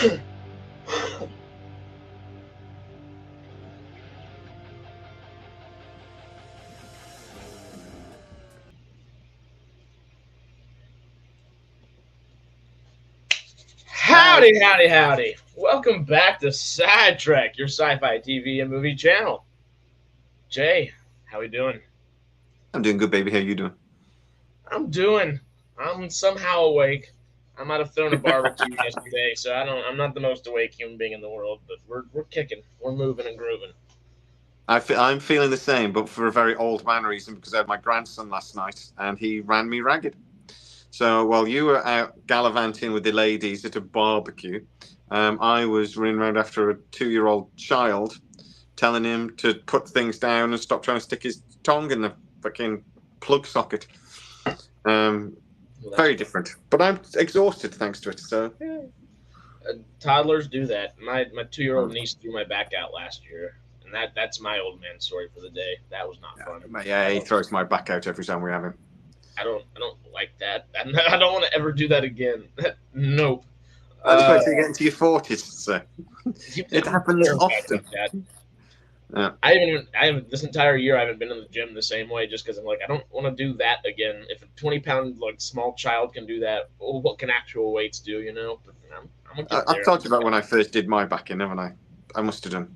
Howdy, howdy, howdy. Welcome back to SciTrek, your sci-fi TV and movie channel. Jay, how we doing? I'm doing good, baby. How you doing? I'm somehow awake. I might have thrown a barbecue yesterday, so I'm not the most awake human being in the world, but we're kicking. We're moving and grooving. I'm feeling the same, but for a very old man reason, because I had my grandson last night, and he ran me ragged. So while you were out gallivanting with the ladies at a barbecue, I was running around after a 2-year-old child, telling him to put things down and stop trying to stick his tongue in the fucking plug socket. Very different, but I'm exhausted thanks to it. So toddlers do that. My 2-year-old niece threw my back out last year, and that's my old man story for the day. That was not fun. Yeah, he throws my back out every time we have him. I don't like that. I don't want to ever do that again. Nope. That's why you get into your 40s, so it happens often. Yeah. I haven't this entire year. I haven't been in the gym the same way just because I'm like I don't want to do that again. If a 20-pound small child can do that, well, what can actual weights do? You know. But I've talked about when I first did my back in, haven't I? I must have done.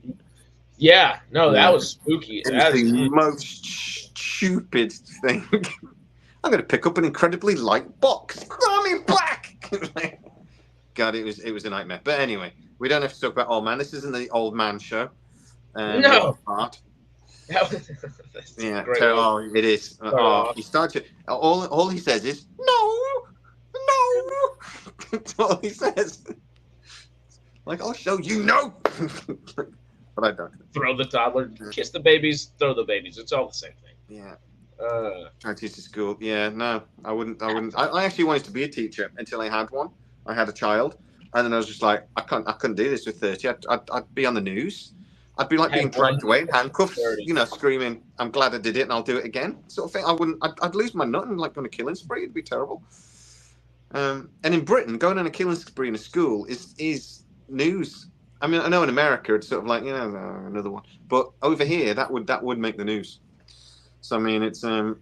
Yeah. No, that was spooky. It was the most stupid thing. I'm going to pick up an incredibly light box. I'm back. God, it was a nightmare. But anyway, we don't have to talk about old man. This isn't the old man show. No. Yeah. It is. He started. All he says is no. That's all he says. Like, I'll show you no. But I don't. Throw the toddler, kiss the babies, throw the babies. It's all the same thing. Yeah. Trying to teach at school. Yeah, no, I wouldn't. I actually wanted to be a teacher until I had one. I had a child, and then I was just like, I couldn't do this with 30. I'd be on the news. I'd be like being dragged away in handcuffs, screaming, "I'm glad I did it, and I'll do it again," sort of thing. I'd lose my nut and like go on a killing spree. It'd be terrible. And in Britain, going on a killing spree in a school is news. I mean, I know in America it's sort of like another one, but over here that would make the news. So I mean, it's and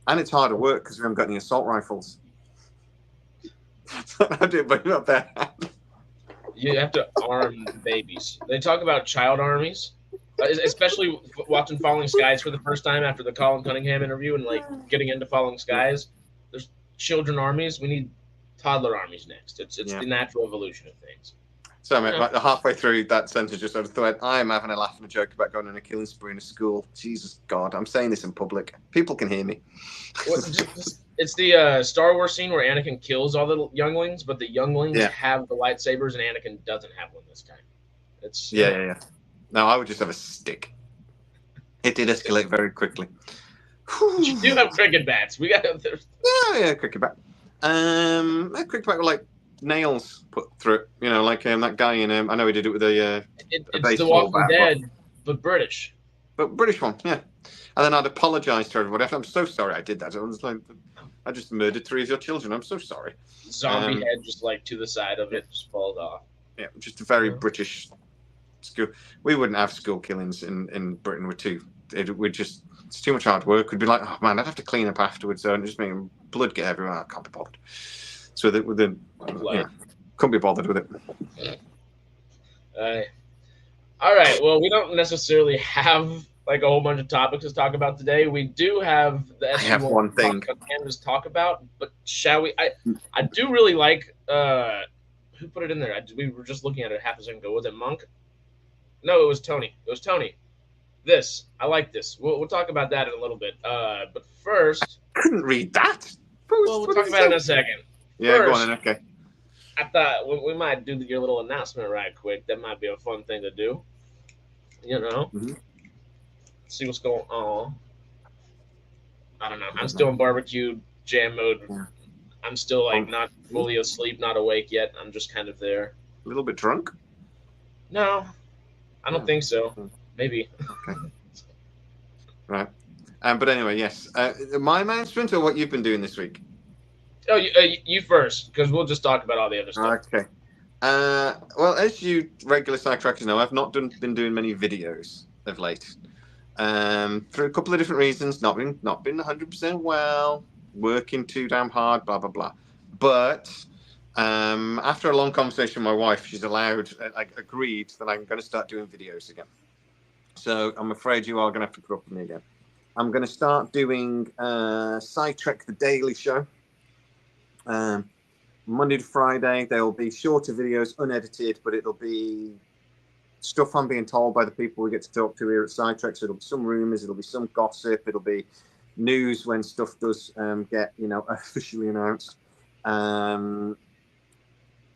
it's harder work because we haven't got any assault rifles. I do, but not that. You have to arm babies. They talk about child armies, especially watching Falling Skies for the first time after the Colin Cunningham interview and like getting into Falling Skies. There's children armies. We need toddler armies next. It's the natural evolution of things. So, mate, like halfway through that sentence, just sort of thought, I am having a laugh and a joke about going on a killing spree in a school. Jesus God, I'm saying this in public. People can hear me. It's the Star Wars scene where Anakin kills all the younglings, but the younglings have the lightsabers, and Anakin doesn't have one this time. It's yeah. No, I would just have a stick. It did escalate very quickly. You do have cricket bats. We got cricket bat. A cricket bat with like nails put through it, like that guy in I know he did it with a it's The Walking Dead, but British one, yeah. And then I'd apologize to everybody. I'm so sorry I did that. I was like, I just murdered 3 of your children. I'm so sorry. Zombie head just like to the side of it just falls off. Yeah, just a very British school. We wouldn't have school killings in Britain. It's too much hard work. We'd be like, oh man, I'd have to clean up afterwards, and just making blood get everywhere. I can't be bothered. So couldn't be bothered with it. All right. Well, we don't necessarily have like a whole bunch of topics to talk about today. We do have the SG1 I have one thing to talk about, but shall we? I do really like who put it in there. We were just looking at it half a second ago. Was it Monk? No, it was Tony. This I like this. We'll talk about that in a little bit. But first, I couldn't read that. We'll talk about it in a second. Yeah, go on then. Okay. I thought we might do your little announcement right quick. That might be a fun thing to do. Mm-hmm. See what's going on. I don't know. I'm still in barbecue jam mode. Yeah. I'm still not fully asleep, not awake yet. I'm just kind of there. A little bit drunk? No, I don't think so. Maybe. Okay. Right. But anyway, yes. My announcement or what you've been doing this week? Oh, you first, because we'll just talk about all the other stuff. Okay. Well, as you regular SciTrekkers know, I've not been doing many videos of late. For a couple of different reasons, not been 100% well, working too damn hard, blah blah blah. But after a long conversation with my wife, she's agreed that I'm going to start doing videos again. So I'm afraid you are going to have to put up with me again. I'm going to start doing SciTrek the Daily Show. Monday to Friday, there'll be shorter videos, unedited, but it'll be stuff I'm being told by the people we get to talk to here at SciTrek. So it'll be some rumors, it'll be some gossip, it'll be news when stuff does get, officially announced.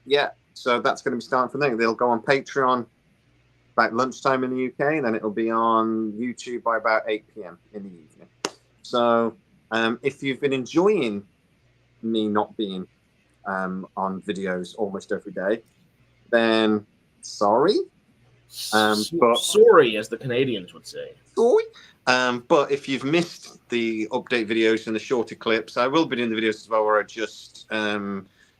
Yeah, so that's going to be starting from there. They'll go on Patreon about lunchtime in the UK, and then it'll be on YouTube by about 8 p.m. in the evening. So if you've been enjoying me not being on videos almost every day, then sorry. But sorry, as the Canadians would say. Sorry. But if you've missed the update videos and the shorter clips, I will be doing the videos as well, where I just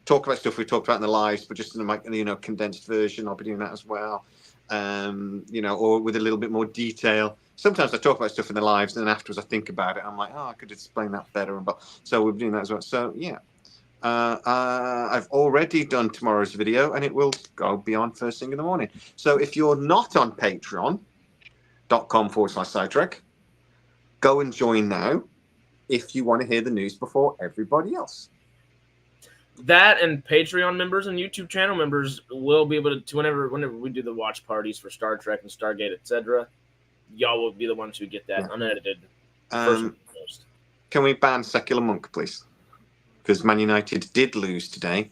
talk about stuff we talked about in the lives, but just in a condensed version. I'll be doing that as well. Or with a little bit more detail. Sometimes I talk about stuff in the lives, and then afterwards I think about it. I'm like, I could explain that better. So we're doing that as well. So yeah. I've already done tomorrow's video, and it will go beyond first thing in the morning. So if you're not on patreon.com/SciTrek, go and join now if you want to hear the news before everybody else. That and Patreon members and YouTube channel members will be able to whenever we do the watch parties for Star Trek and Stargate, etc. Y'all will be the ones who get that unedited. Can we ban Secular Monk, please? Because Man United did lose today,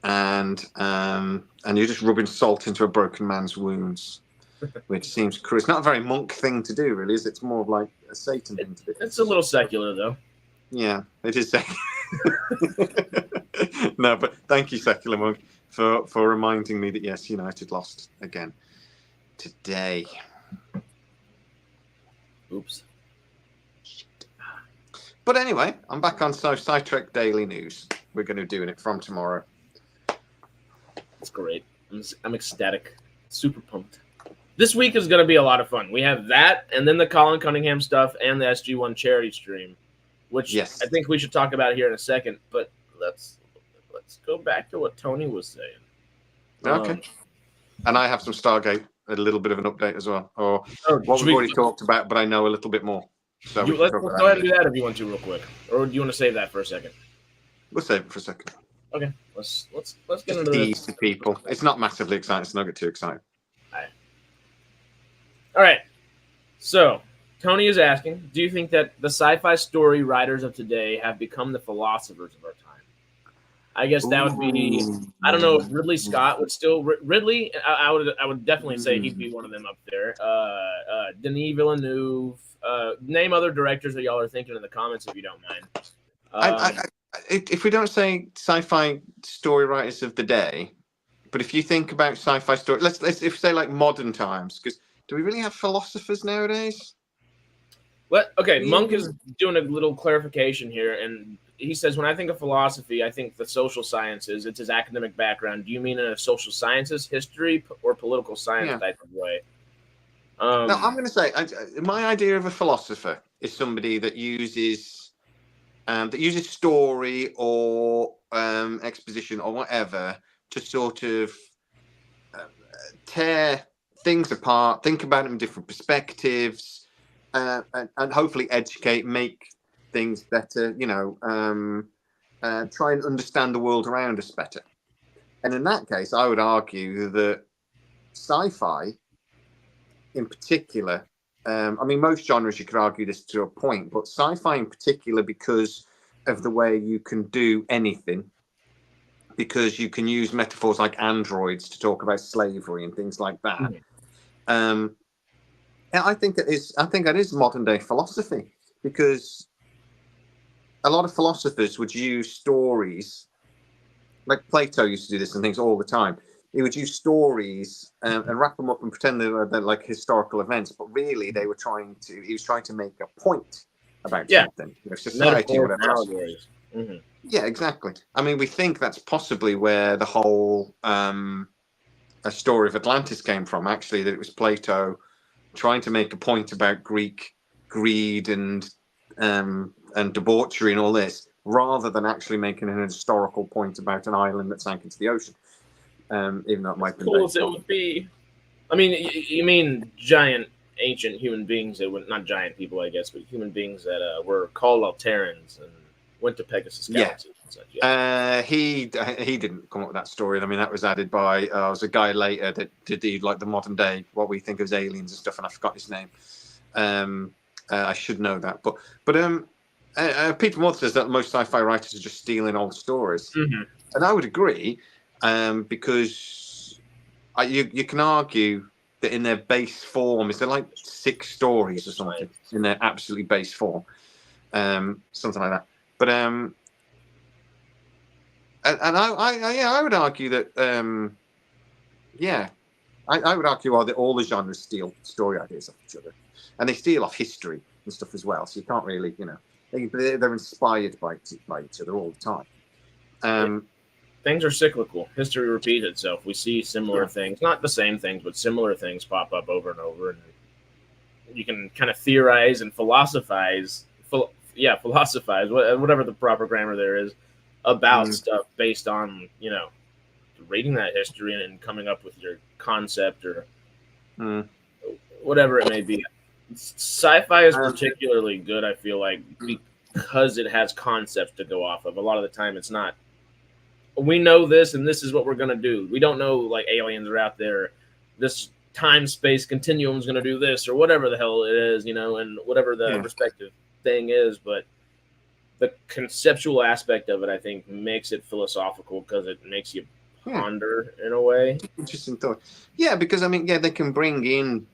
and you're just rubbing salt into a broken man's wounds, which seems cruel. It's not a very Monk thing to do, really, is it? It's more of like a Satan thing to do. It's a little secular, though. Yeah, it is secular. No, but thank you, Secular Monk, for reminding me that, yes, United lost again today. Oops. But anyway, I'm back on SciTrek Daily News. We're going to be doing it from tomorrow. That's great. I'm ecstatic. Super pumped. This week is going to be a lot of fun. We have that, and then the Colin Cunningham stuff, and the SG1 charity stream, which I think we should talk about here in a second. But let's go back to what Tony was saying. Okay. And I have some Stargate, a little bit of an update as well, or what we've already talked about, but I know a little bit more. So let's go ahead and do that if you want to, real quick, or do you want to save that for a second? We'll save it for a second. Okay, let's get into this. To people, it's not massively exciting, so don't get too excited. All right. So Tony is asking, do you think that the sci-fi story writers of today have become the philosophers of our time? I guess that would be. I don't know if Ridley Scott would still. Ridley, I would definitely say he'd be one of them up there. Denis Villeneuve. Name other directors that y'all are thinking in the comments if you don't mind. If we don't say sci-fi story writers of the day, but if you think about sci-fi story, let's if we say like modern times, because do we really have philosophers nowadays? Okay, Monk is doing a little clarification here, and he says, when I think of philosophy, I think the social sciences. It's his academic background. Do you mean in a social sciences, history, or political science type of way? No, I'm going to say my idea of a philosopher is somebody that uses story or exposition or whatever to sort of tear things apart, think about them in different perspectives, and hopefully educate, make things better. Try and understand the world around us better. And in that case, I would argue that sci-fi, in particular, most genres you could argue this to a point, but sci-fi in particular, because of the way you can do anything, because you can use metaphors like androids to talk about slavery and things like that. I think that is modern day philosophy, because a lot of philosophers would use stories, like Plato used to do this and things all the time. He would use stories and wrap them up and pretend they're like historical events, but really he was trying to make a point about something, society, whatever else. Mm-hmm. Yeah, exactly. I mean, we think that's possibly where the whole a story of Atlantis came from. Actually, that it was Plato trying to make a point about Greek greed and debauchery and all this, rather than actually making an historical point about an island that sank into the ocean. Even though it might As have been cool as based it on. would be. I mean, you mean giant ancient human beings that were not giant people, I guess, but human beings that were called Alterans and went to Pegasus Yeah. Galaxy and such. Yeah. He didn't come up with that story. I mean, that was added by was a guy later that did the modern day what we think of as aliens and stuff, and I forgot his name. I should know that, but Peter Moore says that most sci-fi writers are just stealing old stories, Mm-hmm. and I would agree, because you can argue that in their base form, is there like 6 stories or something in their absolutely base form, something like that, but and I would argue that I would argue all the genres steal story ideas off each other, and they steal off history and stuff as well. So you can't really, they're inspired by each other all the time. Things are cyclical. History repeats itself. We see similar things, not the same things, but similar things pop up over and over, and you can kind of theorize and philosophize. Philosophize, whatever the proper grammar there is, about stuff based on reading that history and coming up with your concept or whatever it may be. Sci-fi is particularly good, I feel like, because it has concepts to go off of. A lot of the time, it's not. We know this, and this is what we're gonna do. We don't know like aliens are out there. This time space continuum is gonna do this or whatever the hell it is, and whatever the respective thing is. But the conceptual aspect of it, I think, makes it philosophical because it makes you ponder in a way. Interesting thought. Yeah, because I mean, they can bring in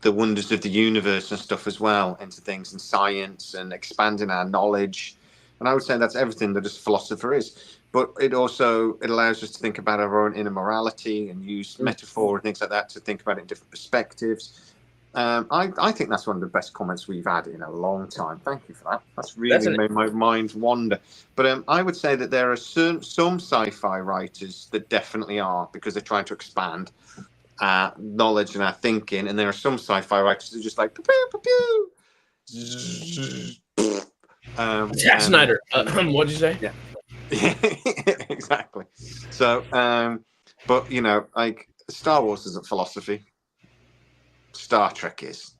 the wonders of the universe and stuff as well into things, and science and expanding our knowledge. And I would say that's everything that a philosopher is. But it allows us to think about our own inner morality and use metaphor and things like that to think about it in different perspectives. I think that's one of the best comments we've had in a long time. Thank you for that. That's really made my mind wander. But I would say that there are some sci-fi writers that definitely are, because they're trying to expand our knowledge and our thinking. And there are some sci-fi writers that are just like, pew, pew, pew. Zack Snyder. What'd you say? Yeah. Exactly. So, but like Star Wars isn't philosophy. Star Trek is.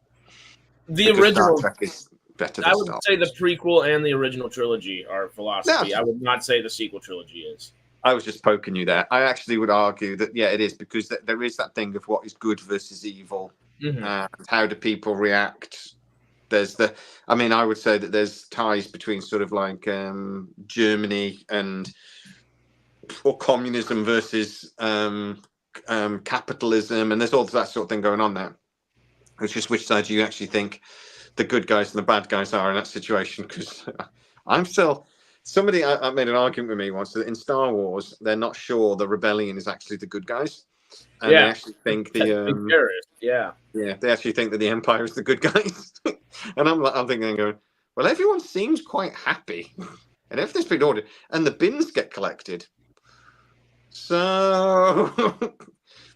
The original Star Trek is better than I would Star say Wars. The prequel and the original trilogy are philosophy. No. I would not say the sequel trilogy is. I was just poking you there. I actually would argue that, it is, because there is that thing of what is good versus evil. And how do people react? I would say that there's ties between sort of like Germany or communism versus capitalism, and there's all that sort of thing going on there. It's just which side do you actually think the good guys and the bad guys are in that situation? Because I'm still... Somebody I made an argument with me once that in Star Wars, they're not sure the rebellion is actually the good guys. And they actually think they actually think that the Empire is the good guys. And I'm thinking, well, everyone seems quite happy, and everything's been ordered, and the bins get collected. So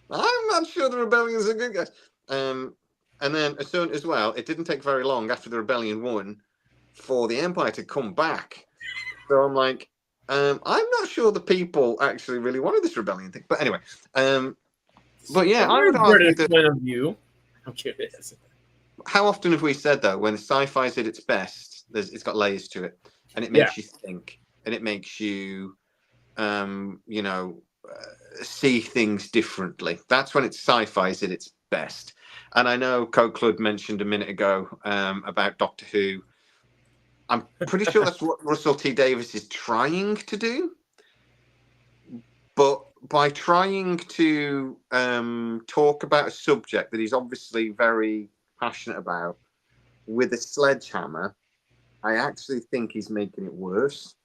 I'm not sure the rebellion is the good guys. And then as soon as well, it didn't take very long after the rebellion won for the Empire to come back. So I'm like, I'm not sure the people actually really wanted this rebellion thing. But anyway, but yeah, I would argue that... point of view. I'm curious. How often have we said, though, when sci-fi is at its best, it's got layers to it, and it makes you think, and it makes you, see things differently. That's when sci-fi is at its best. And I know Coke mentioned a minute ago about Doctor Who. I'm pretty sure that's what Russell T Davies is trying to do. But by trying to talk about a subject that he's obviously very passionate about with a sledgehammer, I actually think he's making it worse,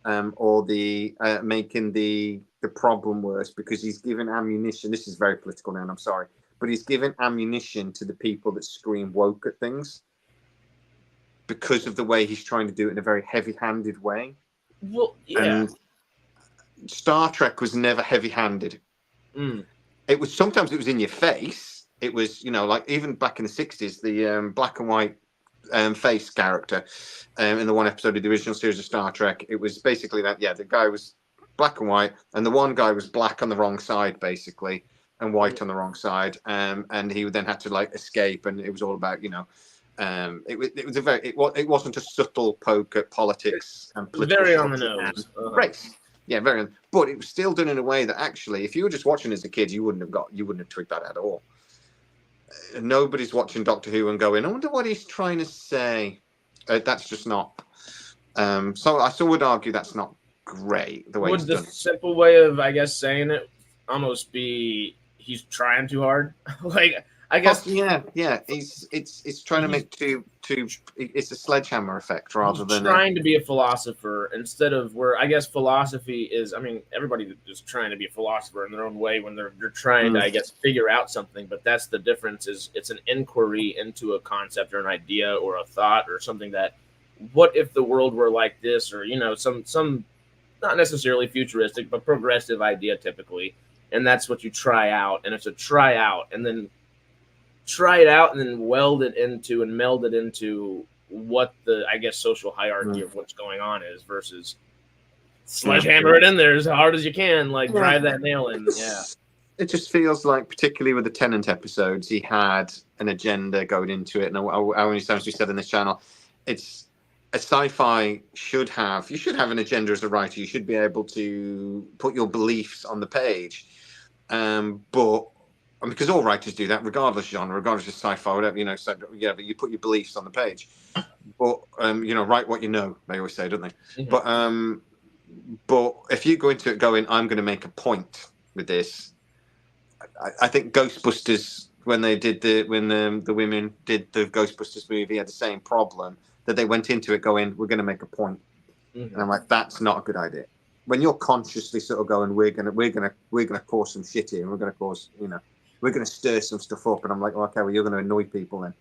or making the problem worse, because he's given ammunition. This is very political now, and I'm sorry, but he's given ammunition to the people that scream woke at things. because of the way he's trying to do it in a very heavy-handed way. Well, yeah. And Star Trek was never heavy-handed. It was sometimes it was in your face. It was, you know, like even back in the 60s, the black and white face character in the one episode of the original series of Star Trek. It was basically that, yeah, the guy was black and white, and the one guy was black on the wrong side, basically, and white on the wrong side. And he then had to like escape, and it was all about, you know, it was a very, it wasn't a subtle poke at politics and political very on the nose. Race. Yeah, very. But it was still done in a way that actually, if you were just watching as a kid, you wouldn't have twigged that at all. Nobody's watching Doctor Who and going, I wonder what he's trying to say. That's just not. So I still would argue that's not great the way would it's the done. simple way of, I guess, saying it almost be he's trying too hard? Like, I guess. Yeah. It's trying to make too. It's a sledgehammer effect rather than trying to be a philosopher instead of where I guess philosophy is. I mean, everybody is trying to be a philosopher in their own way when they're trying to, I guess, figure out something. But that's the difference. Is it's an inquiry into a concept or an idea or a thought or something that. What if the world were like this, or you know, some not necessarily futuristic but progressive idea typically, and that's what you try out, and it's a try out, and then. Try it out and then weld it into and meld it into what the, I guess, social hierarchy of what's going on is versus sledgehammer it in there as hard as you can, like drive that nail in. Yeah. It just feels like, particularly with the Tennant episodes, he had an agenda going into it. And how many times we said in this channel, it's a sci-fi should have an agenda as a writer. You should be able to put your beliefs on the page. But because all writers do that, regardless of genre, regardless of sci-fi, whatever, you know. So yeah, but you put your beliefs on the page. But you know, write what you know. They always say, don't they? Mm-hmm. But if you go into it going, I'm going to make a point with this. I think Ghostbusters, when the women did the Ghostbusters movie, had the same problem, that they went into it going, we're going to make a point. Mm-hmm. And I'm like, that's not a good idea. When you're consciously sort of going, we're gonna cause some shit here, and we're gonna stir some stuff up, and I'm like, okay, well, you're going to annoy people then,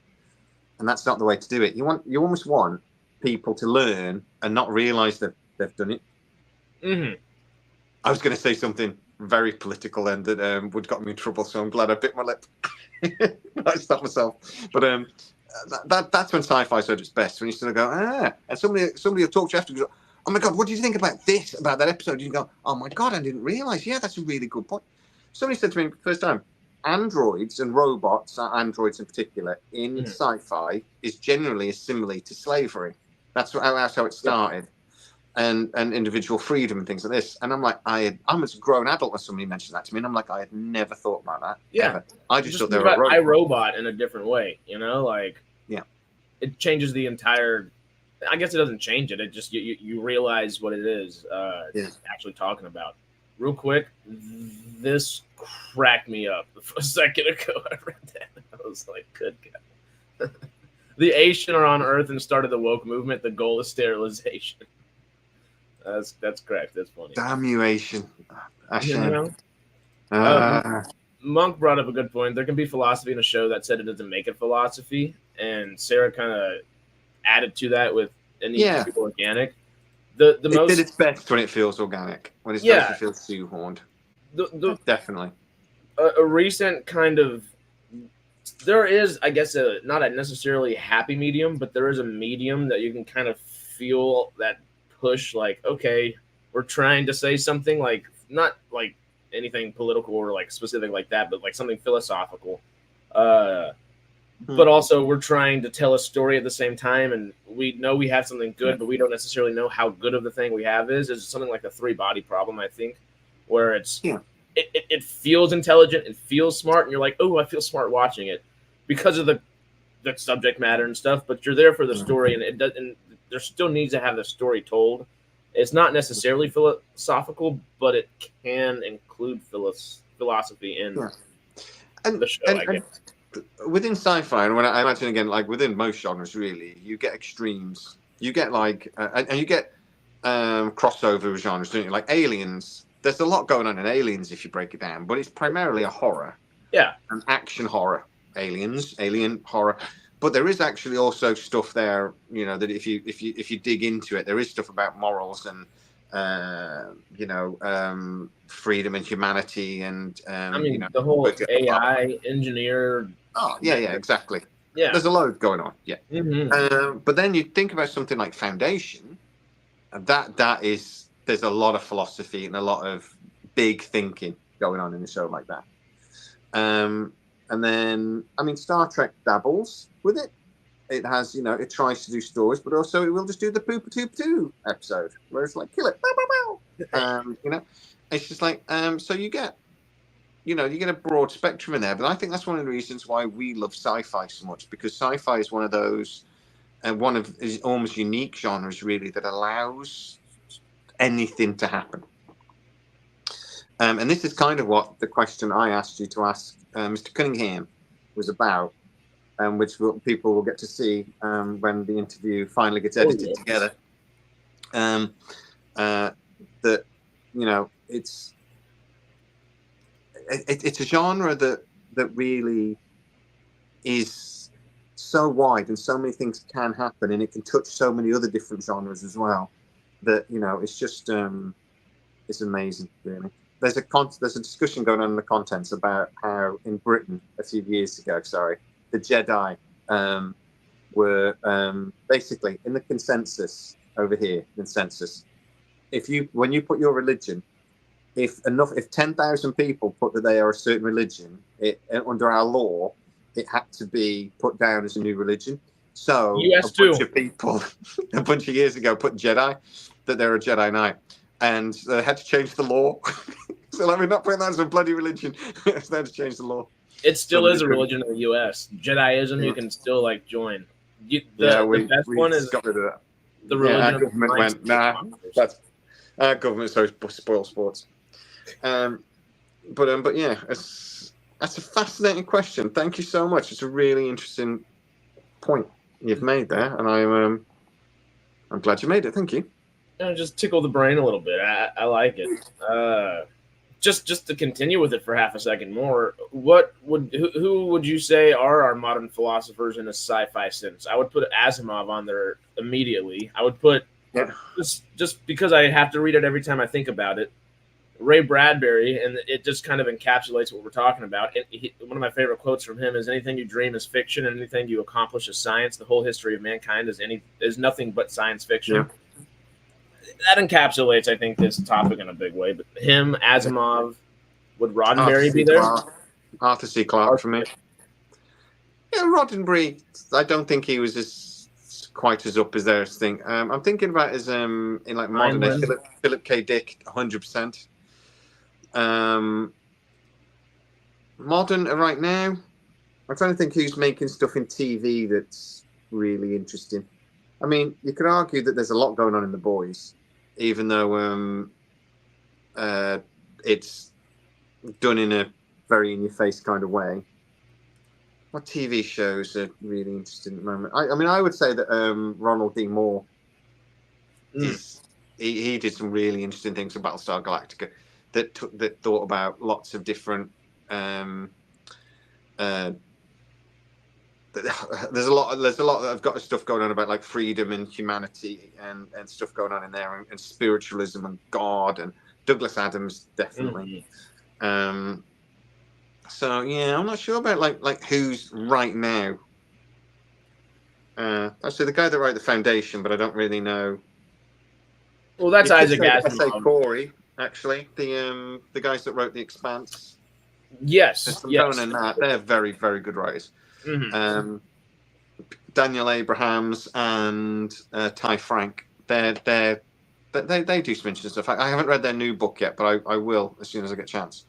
and that's not the way to do it. You almost want people to learn and not realize that they've done it. Mm-hmm. I was going to say something very political and that would got me in trouble, so I'm glad I bit my lip. I stopped myself. But that's when sci-fi is at its best, when you sort of go, and somebody will talk to you after and go, oh my God, what do you think about this, about that episode? You go, oh my God, I didn't realize. Yeah, that's a really good point. Somebody said to me first time, androids and robots, androids in particular, in sci-fi is generally assimilate to slavery. That's how it started. And individual freedom and things like this. And I'm like, I'm as a grown adult when somebody mentioned that to me, and I'm like, I had never thought about that. Yeah. Ever. I just thought they were a robot. iRobot in a different way, you know, like it changes the entire. I guess it doesn't change it. It just you realize what it is. It's actually talking about. Real quick, this cracked me up a second ago. I read that. I was like, good God. The Asian are on Earth and started the woke movement. The goal is sterilization. That's correct. That's funny. Damn you, Asian. You know? Monk brought up a good point. There can be philosophy in a show that said it doesn't make it philosophy. And Sarah kind of added to that with it needs to be organic. It did its best when it feels organic. When it's supposed to feel shoehorned. Definitely. A recent kind of there is, I guess, not a necessarily happy medium, but there is a medium that you can kind of feel that push, like, okay, we're trying to say something, like not like anything political or like specific like that, but like something philosophical. But also we're trying to tell a story at the same time, and we know we have something good, but we don't necessarily know how good of the thing we have is. It's something like the three body problem, I think, where it's it feels intelligent, it feels smart, and you're like, oh, I feel smart watching it because of the subject matter and stuff, but you're there for the story, and it doesn't. There still needs to have the story told. It's not necessarily philosophical, but it can include philosophy in the show, I guess. Within sci-fi, and when I imagine again, like within most genres, really, you get extremes. You get like, and you get crossover genres, don't you? Like Aliens. There's a lot going on in Aliens if you break it down, but it's primarily a horror. Yeah. An action horror. Alien horror. but there is actually also stuff there, you know, that if you dig into it, there is stuff about morals and freedom and humanity and I mean, the whole AI engineer. Oh yeah, exactly. Yeah, there's a load going on. Yeah, mm-hmm. But then you think about something like Foundation, and there's a lot of philosophy and a lot of big thinking going on in a show like that. And then, I mean, Star Trek dabbles with it. It has, it tries to do stories, but also it will just do the poopa toop two episode where it's like kill it, bow, bow, bow. It's just like so you get a broad spectrum in there. But I think that's one of the reasons why we love sci-fi so much, because sci-fi is one of those is almost unique genres really that allows anything to happen. And this is kind of what the question I asked you to ask Mr. Cunningham was about, which people will get to see when the interview finally gets edited together. That it's a genre that really is so wide, and so many things can happen, and it can touch so many other different genres as well. That it's just it's amazing, really. There's a discussion going on in the contents about how in Britain a few years ago, the Jedi were basically in the consensus over here. Consensus. When you put your religion, if 10,000 people put that they are a certain religion, under our law, it had to be put down as a new religion. So bunch of people, a bunch of years ago, put Jedi that they're a Jedi Knight, and they had to change the law. So we're not putting that as a bloody religion. They had to change the law. It still is a religion in the U.S. Jediism, you can still the best one is got rid of that. The religion of government went, nah, that's government, so spoil sports. But yeah, that's a fascinating question. Thank you so much. It's a really interesting point you've made there, and I'm glad you made it. Thank you. Just tickle the brain a little bit. I like it. Just to continue with it for half a second more, who would you say are our modern philosophers in a sci-fi sense? I would put Asimov on there immediately. I would put just because I have to read it every time I think about it. Ray Bradbury, and it just kind of encapsulates what we're talking about. One of my favorite quotes from him is, "Anything you dream is fiction, and anything you accomplish is science. The whole history of mankind is nothing but science fiction." Yeah. That encapsulates, I think, this topic in a big way. But him, Asimov, would Roddenberry be there? Arthur C. Clarke for me. Yeah, Roddenberry. I don't think he was quite as up as theirs thing. I'm thinking about his in like modern day Philip K. Dick, 100%. Modern right now, I'm trying to think who's making stuff in TV that's really interesting. I mean, you could argue that there's a lot going on in The Boys, even though it's done in a very in-your-face kind of way. What TV shows are really interesting at the moment? I mean, I would say that Ronald D. Moore, he did some really interesting things for Battlestar Galactica that thought about lots of different. There's a lot that I've got stuff going on about like freedom and humanity and stuff going on in there, and spiritualism and God, and Douglas Adams definitely. So yeah, I'm not sure about like who's right now. Actually, the guy that wrote the Foundation, but I don't really know. Well, that's Isaac Asimov. I say Corey, actually, the guys that wrote The Expanse. Yes, and that they're very, very good writers. Mm-hmm. Daniel Abrahams and Ty Frank, they do some interesting stuff. I haven't read their new book yet, but I will as soon as I get a chance,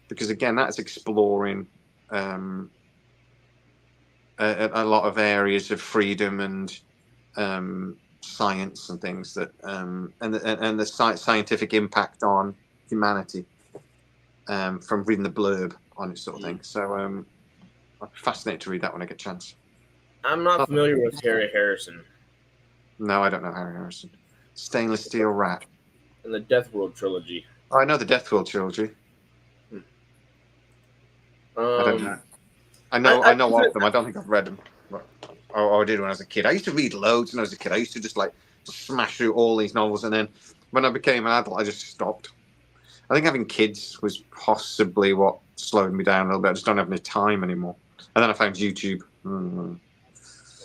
because again, that's exploring a lot of areas of freedom and science and things that and the scientific impact on humanity from reading the blurb on it, sort of thing. So I'm fascinated to read that when I get a chance. I'm not familiar with Harry Harrison. No, I don't know Harry Harrison. Stainless Steel Rat. And the Death World trilogy. Oh, I know the Death World trilogy. I don't know. I know of them. I don't think I've read them. But... I did when I was a kid. I used to read loads when I was a kid. I used to just like smash through all these novels, and then when I became an adult, I just stopped. I think having kids was possibly what slowed me down a little bit. I just don't have any time anymore. And then I found YouTube.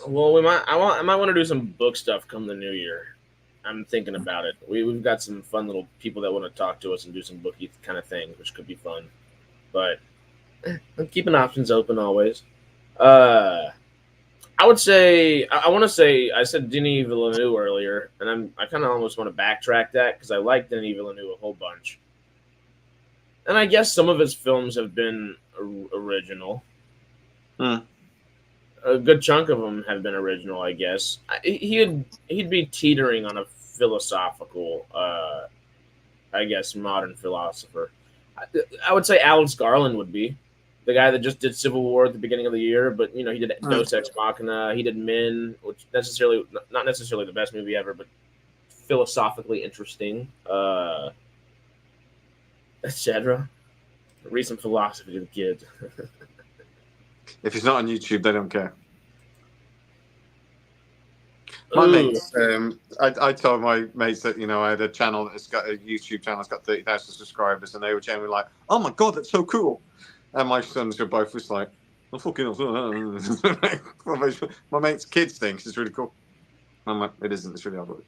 Well, I might want to do some book stuff come the new year. I'm thinking about it. We've got some fun little people that want to talk to us and do some booky kind of things, which could be fun. But I'm keeping options open always. I would say I want to say I said Denis Villeneuve earlier, and I kind of almost want to backtrack that because I like Denis Villeneuve a whole bunch, and I guess some of his films have been original. A good chunk of them have been original, I guess. He'd be teetering on a philosophical, I guess, modern philosopher. I would say Alex Garland would be the guy that just did Civil War at the beginning of the year, but he did Deus Ex Machina. He did Men, which not necessarily the best movie ever, but philosophically interesting, etc. Read some philosophy to the kids. If it's not on YouTube, they don't care. My mates, I told my mates that I had a channel that's got a YouTube channel that's got 30,000 subscribers, and they were generally like, "Oh my god, that's so cool!" And my sons were both just like, "Oh fucking hell!" My mates' kids think it's really cool. I'm like, it isn't. It's really ugly.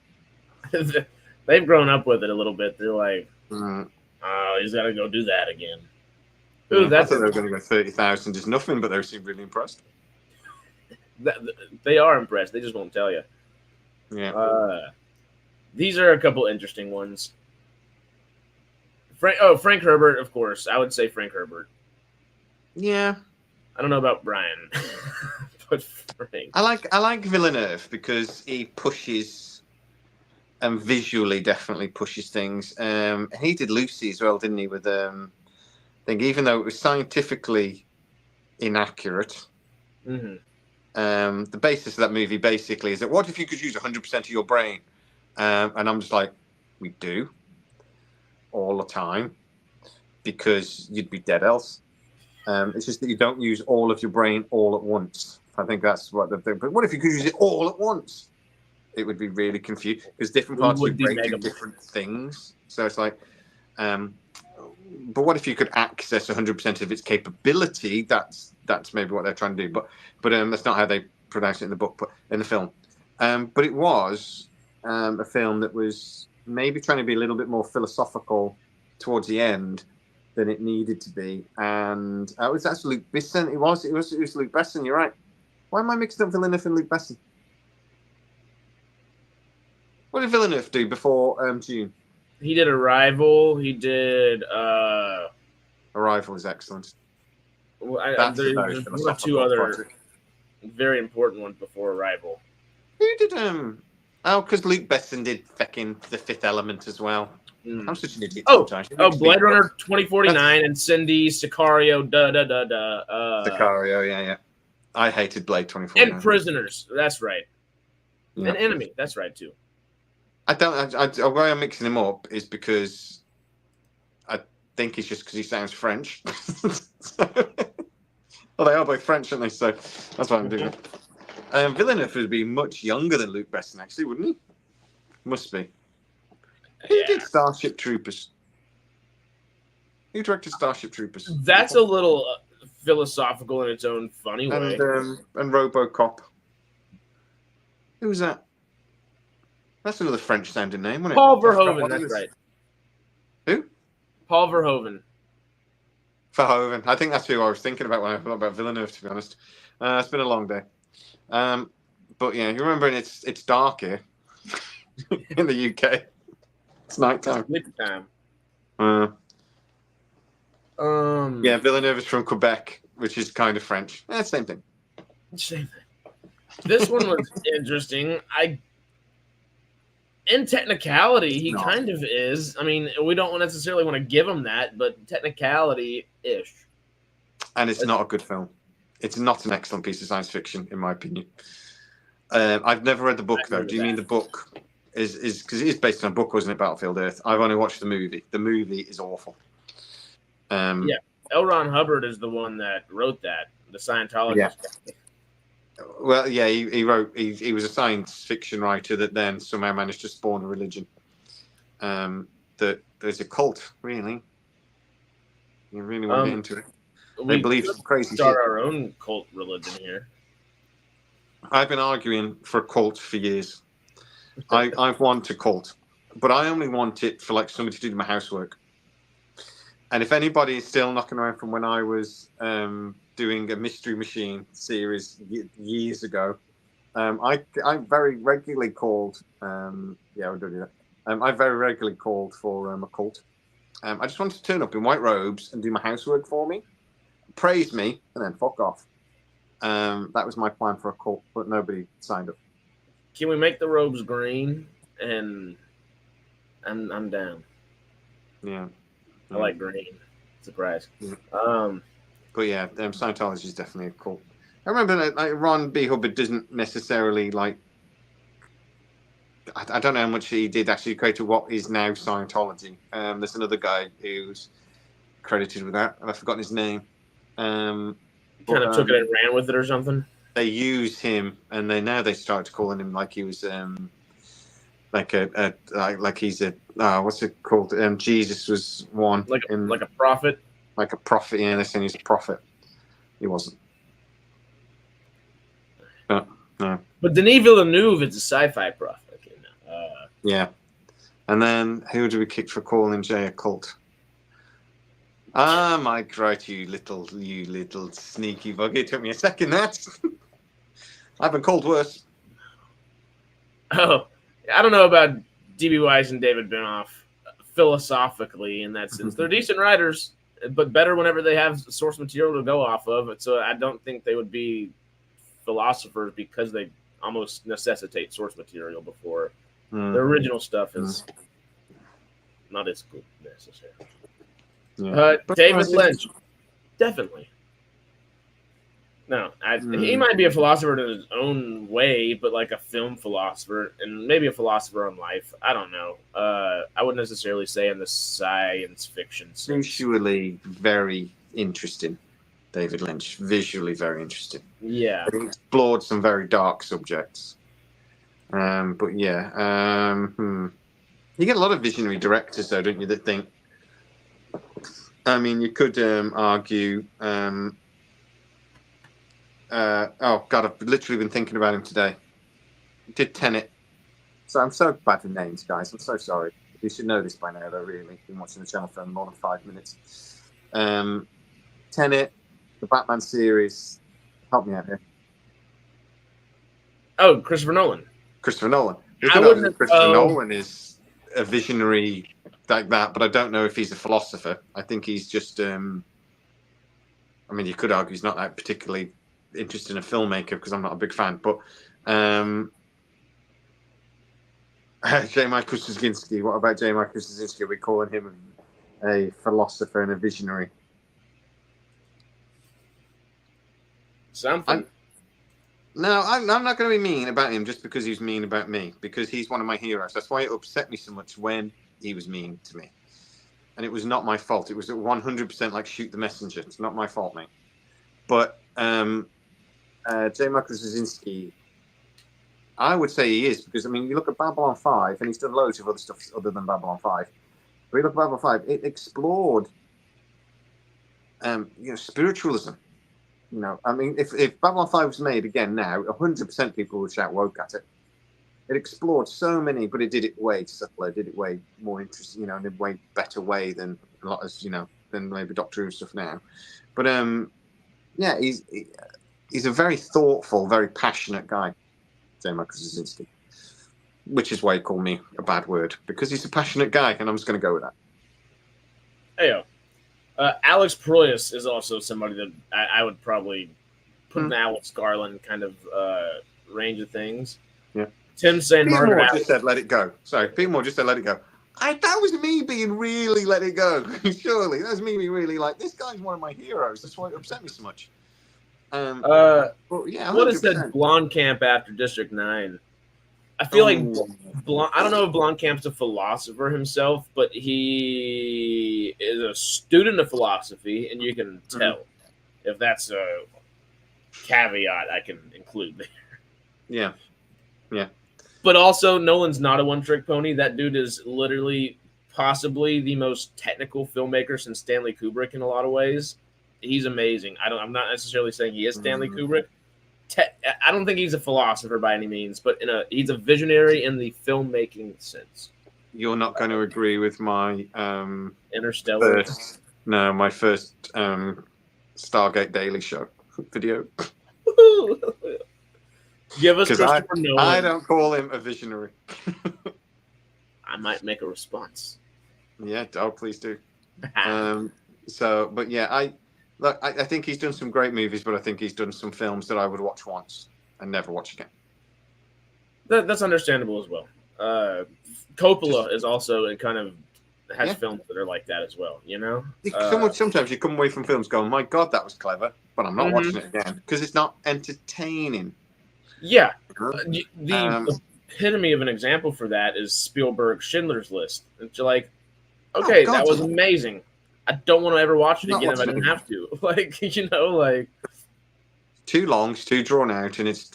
They've grown up with it a little bit. They're like, "Oh, he's got to go do that again." Ooh, I thought they were going to go 30,000 is nothing, but they seem really impressed. They are impressed. They just won't tell you. Yeah. These are a couple interesting ones. Frank Herbert, of course. I would say Frank Herbert. Yeah. I don't know about Brian, but Frank. I like Villeneuve because he pushes and visually definitely pushes things. He did Lucy as well, didn't he? With I think even though it was scientifically inaccurate, the basis of that movie basically is that what if you could use 100% of your brain? And I'm just like, we do all the time because you'd be dead else. It's just that you don't use all of your brain all at once. I think that's what the thing. But what if you could use it all at once? It would be really confused because different parts of your brain do different things. So it's like, but what if you could access 100% of its capability? That's maybe what they're trying to do. But that's not how they pronounce it in the book, but in the film. But it was a film that was maybe trying to be a little bit more philosophical towards the end than it needed to be. And that's Luc Besson. It was Luc Besson. You're right. Why am I mixing up Villeneuve and Luc Besson? What did Villeneuve do before June? He did Arrival. He did. Arrival is excellent. There's two other very important ones before Arrival. Who did because Luc Besson did fucking The Fifth Element as well. I'm such an idiot. Blade Runner 2049 and Cindy, Sicario, Sicario, yeah. I hated Blade 2049. And Prisoners, that's right. Yeah. And Enemy, that's right too. The way I'm mixing him up is because I think it's just because he sounds French. Well, they are both French, aren't they? So that's what I'm doing. Villeneuve would be much younger than Luc Besson, actually, wouldn't he? Must be. Who did Starship Troopers? Who directed Starship Troopers? That's a little philosophical in its own funny way. And RoboCop. Who was that? That's another French-sounding name, wasn't it? Paul Verhoeven, that's right. Who? Paul Verhoeven. Verhoeven. I think that's who I was thinking about when I thought about Villeneuve, to be honest. It's been a long day. But yeah, you remember it's dark here in the UK. It's nighttime. Nighttime. Yeah, Villeneuve is from Quebec, which is kind of French. Same thing. Same thing. This one was interesting. In technicality, he kind of is. I mean, we don't necessarily want to give him that, but technicality-ish. And it's not a good film. It's not an excellent piece of science fiction, in my opinion. I've never read the book, though. Do you mean the book is because it is based on a book, wasn't it, Battlefield Earth? I've only watched the movie. The movie is awful. Yeah, L. Ron Hubbard is the one that wrote that, the Scientologist. Yeah. Well, yeah, he wrote. He was a science fiction writer that then somehow managed to spawn a religion. That there's a cult, really. You really want to get into it. They We believe could some crazy start shit. our own cult religion here. I've been arguing for a cult for years. I've wanted a cult, but I only want it for like somebody to do my housework. And if anybody is still knocking around from when I was doing a Mystery Machine series years ago, I very regularly called. Yeah, we'll do that. I very regularly called for a cult. I just wanted to turn up in white robes and do my housework for me, praise me, and then fuck off. That was my plan for a cult, but nobody signed up. Can we make the robes green? And I'm down. Yeah. I like green. Surprise. Yeah. But yeah, Scientology is definitely a cult. I remember like Ron B. Hubbard doesn't necessarily like. I don't know how much he did actually create what is now Scientology. There's another guy who's credited with that, and I've forgotten his name. Kind of took it and ran with it or something. They used him, and they started calling him like he was like he's a what's it called? Jesus was one like a prophet. Like a prophet, yeah. They're saying he's a prophet. He wasn't. No. But Denis Villeneuve is a sci-fi prophet. Yeah. And then who do we kick for calling Jay a cult? Mike, right, you little sneaky bug. It took me a second, that. I've been called worse. Oh, I don't know about D.B. Weiss and David Benioff philosophically in that sense. They're decent writers, but better whenever they have source material to go off of. So I don't think they would be philosophers because they almost necessitate source material before. The original stuff is not as good necessarily. Yeah. David Lynch, definitely. No, he might be a philosopher in his own way, but like a film philosopher and maybe a philosopher on life. I don't know. I wouldn't necessarily say in the science fiction sense. Visually very interesting, David Lynch. Visually very interesting. Yeah. He explored some very dark subjects. But yeah. You get a lot of visionary directors, though, don't you, that think... I mean, you could argue... oh, God, I've literally been thinking about him today. He did Tenet. So I'm so bad with names, guys. I'm so sorry. You should know this by now, though, really. Been watching the channel for more than 5 minutes. Tenet, the Batman series. Help me out here. Oh, Christopher Nolan. Christopher Nolan. Christopher Nolan is a visionary like that, but I don't know if he's a philosopher. I think he's just... I mean, you could argue he's not that particularly interested in a filmmaker because I'm not a big fan, but J. Michael Straczynski. What about J. Michael Straczynski? Are we calling him a philosopher and a visionary? Something. No, I'm not going to be mean about him just because he's mean about me, because he's one of my heroes. That's why it upset me so much when he was mean to me. And it was not my fault. It was 100% like shoot the messenger. It's not my fault, mate. But J. Michael Straczynski, I would say he is, because, I mean, you look at Babylon 5, and he's done loads of other stuff other than Babylon 5. But you look at Babylon 5, it explored, spiritualism. You know, I mean, if Babylon 5 was made again now, 100% people would shout woke at it. It explored so many, but it did it way subtler, did it way more interesting, in a way better way than a lot of, than maybe Doctor Who stuff now. But yeah, he's a very thoughtful, very passionate guy, J. Michael Straczynski, which is why he called me a bad word, because he's a passionate guy, and I'm just going to go with that. Hey, Alex Proyas is also somebody that I would probably put in the Alex Garland kind of range of things. Yeah. Tim saying Margaret just said let it go. Sorry, Peter just said let it go. That was me being really let it go. Surely that was me being really like, this guy's one of my heroes. That's why it upset me so much. Well, yeah, 100%. What is that Blomkamp after District 9? I feel like I don't know if Blomkamp's a philosopher himself, but he is a student of philosophy, and you can tell if that's caveat I can include there. Yeah. Yeah. But also, Nolan's not a one-trick pony. That dude is literally possibly the most technical filmmaker since Stanley Kubrick in a lot of ways. He's amazing. I'm not necessarily saying he is Stanley Kubrick. I don't think he's a philosopher by any means, but he's a visionary in the filmmaking sense. You're not going to agree with my Interstellar. My first Stargate Daily Show video. Give us Christopher Nolan. I don't call him a visionary. I might make a response. Yeah, please do. But yeah, I think he's done some great movies, but I think he's done some films that I would watch once and never watch again. That's understandable as well. Coppola is also it kind of has films that are like that as well. You know, sometimes you come away from films going, "My God, that was clever," but I'm not watching it again because it's not entertaining. Yeah, the epitome of an example for that is Spielberg's Schindler's List. It's like, okay, that was amazing. I don't want to ever watch it again if I didn't have to. Too long, it's too drawn out, and it's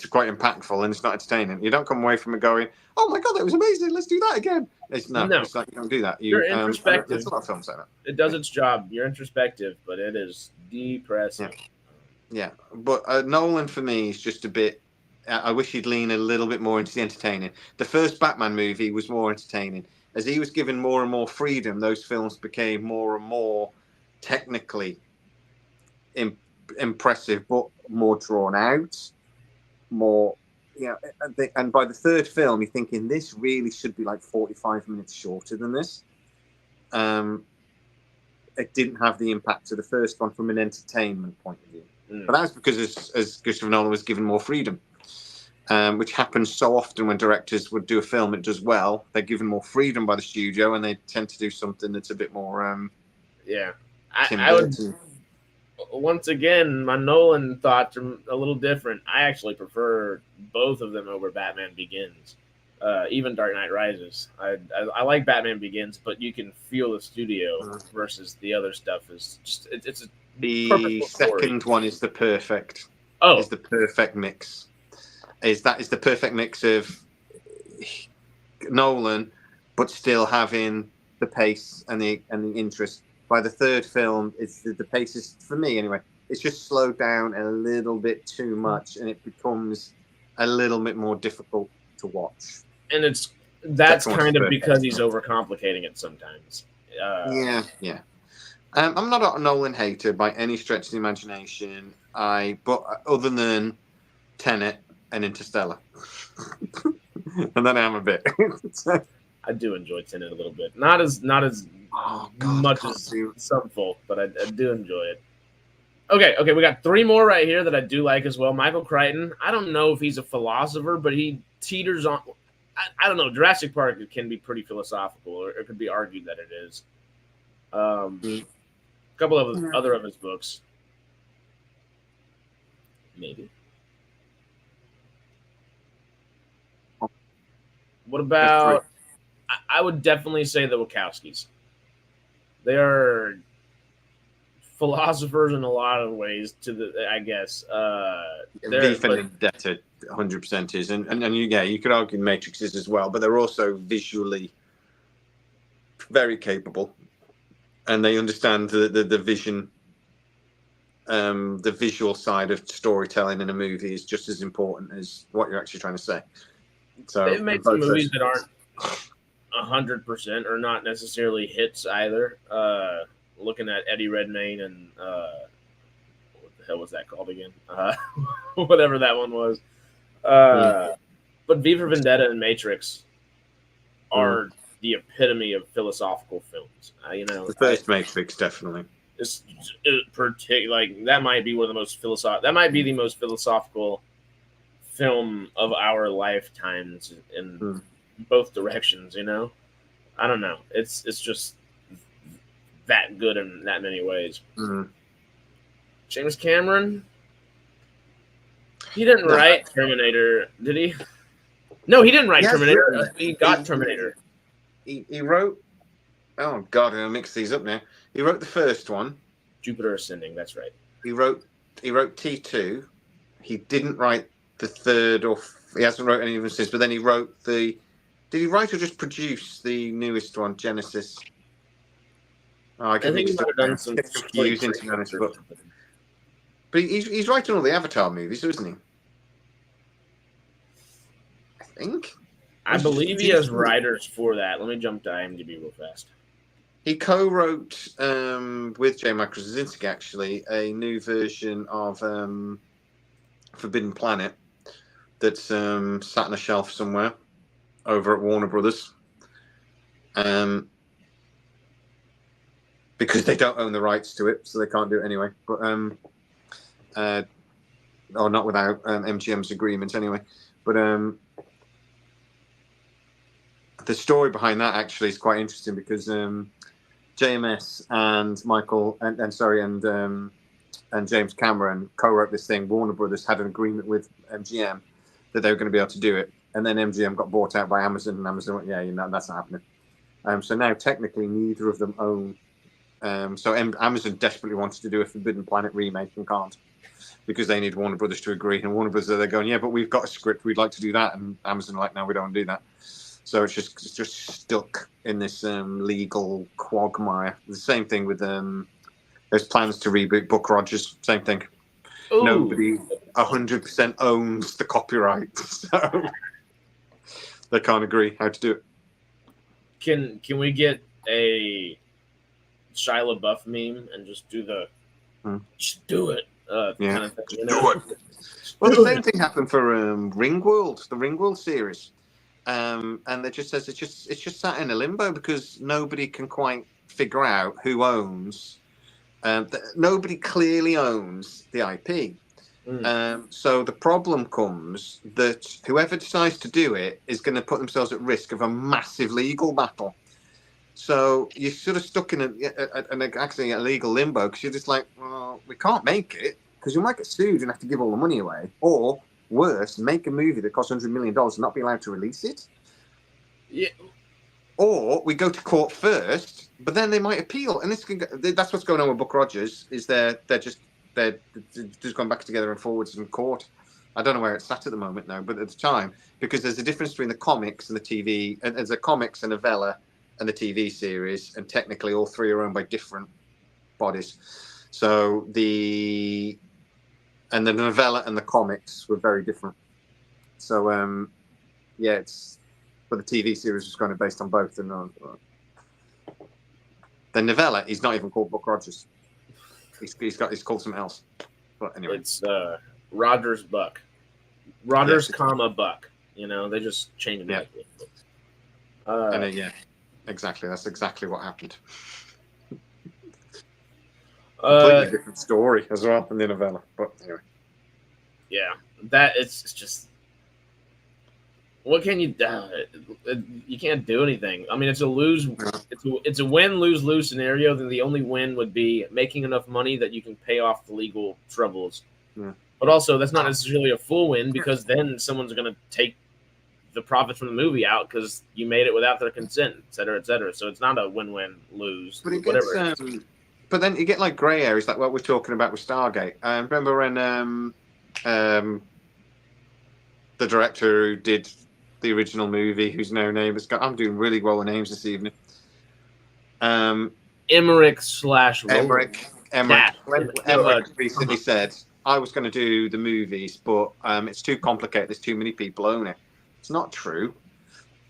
quite impactful, and it's not entertaining. You don't come away from it going, "Oh my God, that was amazing! Let's do that again." It's like you don't do that. You're introspective. There's a lot of films like that. It does its job. You're introspective, but it is depressing. Yeah. But Nolan for me is just a bit. I wish he'd lean a little bit more into the entertaining. The first Batman movie was more entertaining. As he was given more and more freedom, those films became more and more technically impressive, but more drawn out, more. And by the third film, you're thinking this really should be like 45 minutes shorter than this. It didn't have the impact of the first one from an entertainment point of view. But that's because as Christopher Nolan was given more freedom. Which happens so often when directors would do a film that does well. They're given more freedom by the studio, and they tend to do something that's a bit more. I would. Once again, my Nolan thoughts are a little different. I actually prefer both of them over Batman Begins, even Dark Knight Rises. I like Batman Begins, but you can feel the studio versus the other stuff is just it's the second one is the perfect. Is the perfect mix. Is the perfect mix of Nolan, but still having the pace and the interest. By the third film, it's the pace is, for me anyway, it's just slowed down a little bit too much, and it becomes a little bit more difficult to watch. And that's kind of because he's overcomplicating it sometimes. Yeah. I'm not a Nolan hater by any stretch of the imagination. But other than Tenet and Interstellar, and then I am a bit. I do enjoy Tenet a little bit, not as much as some folk, but I do enjoy it. Okay, we got three more right here that I do like as well. Michael Crichton. I don't know if he's a philosopher, but he teeters on. I don't know. Jurassic Park can be pretty philosophical, or it could be argued that it is. A couple of other of his books, maybe. What about? I would definitely say the Wachowskis. They are philosophers in a lot of ways. I guess. V for Vendetta, 100% is, and you could argue Matrix is as well, but they're also visually very capable, and they understand the vision. The visual side of storytelling in a movie is just as important as what you're actually trying to say. So they've made some movies that aren't 100% or not necessarily hits either. Looking at Eddie Redmayne and what the hell was that called again? Whatever that one was. But V for Vendetta and Matrix are the epitome of philosophical films. The first Matrix definitely. It's like that might be one of the most That might be the most philosophical film of our lifetimes in both directions. I don't know. It's just that good in that many ways. James Cameron. He didn't write Terminator, did he? No, he didn't write Terminator. He got Terminator. He wrote. Oh God, I'm gonna mix these up now. He wrote the first one, Jupiter Ascending. That's right. He wrote he wrote T2. He didn't write the third, or he hasn't wrote any of them since. But then he wrote the. Did he write or just produce the newest one, Genesis? Oh, I think he might have done some confusing to be honest, but he's writing all the Avatar movies, isn't he? I think. I believe he has writers for that. Let me jump to IMDb real fast. He co-wrote with J. Michael Straczynski actually a new version of Forbidden Planet that's sat on a shelf somewhere over at Warner Brothers. Because they don't own the rights to it, so they can't do it anyway. But or not without MGM's agreement anyway. But the story behind that actually is quite interesting because JMS and Michael and James Cameron co-wrote this thing. Warner Brothers had an agreement with MGM that they were going to be able to do it, and then MGM got bought out by Amazon, and Amazon went, yeah, that's not happening. So now technically neither of them own. So Amazon desperately wanted to do a Forbidden Planet remake and can't because they need Warner Brothers to agree. And Warner Brothers, they're going, yeah, but we've got a script, we'd like to do that. And Amazon are like, no, we don't want to do that. So it's just stuck in this legal quagmire. The same thing with there's plans to reboot Buck Rogers. Same thing. Ooh. Nobody 100% owns the copyright, so they can't agree how to do it. Can we get a Shia LaBeouf meme and just do the just do it kind of thing, you know? Do it. Well, the same thing happened for Ringworld, the Ringworld series, and it just says it's just sat in a limbo because nobody can quite figure out who owns. Nobody clearly owns the IP. So the problem comes that whoever decides to do it is going to put themselves at risk of a massive legal battle. So you're sort of stuck in actually a legal limbo because you're just like, well, we can't make it because you might get sued and have to give all the money away. Or worse, make a movie that costs $100 million and not be allowed to release it. Yeah. Or we go to court first, but then they might appeal, and that's what's going on with Buck Rogers. Is they're just going back together and forwards in court. I don't know where it's at the moment now, but at the time, because there's a difference between the comics and the TV, and there's a comics, a novella, and the TV series, and technically all three are owned by different bodies. So the novella and the comics were very different. So but the TV series was kind of based on both. And the novella, he's not even called Buck Rogers. He's called something else. But anyway, it's Rogers Buck, Rogers, Buck. You know, they just changed it. Yeah, exactly. That's exactly what happened. Completely different story as well in the novella. But anyway, yeah, that it's just. What can you do? You can't do anything. I mean, it's a win-lose-lose scenario. Then the only win would be making enough money that you can pay off the legal troubles. Yeah. But also, that's not necessarily a full win because then someone's going to take the profits from the movie out because you made it without their consent, et cetera, et cetera. So it's not a win-win-lose. But whatever. But then you get like grey areas, like what we're talking about with Stargate. Remember when the director who did the original movie, whose no name is I'm doing really well with names this evening. Emmerich recently said, I was going to do the movies, but it's too complicated. There's too many people own it. It's not true.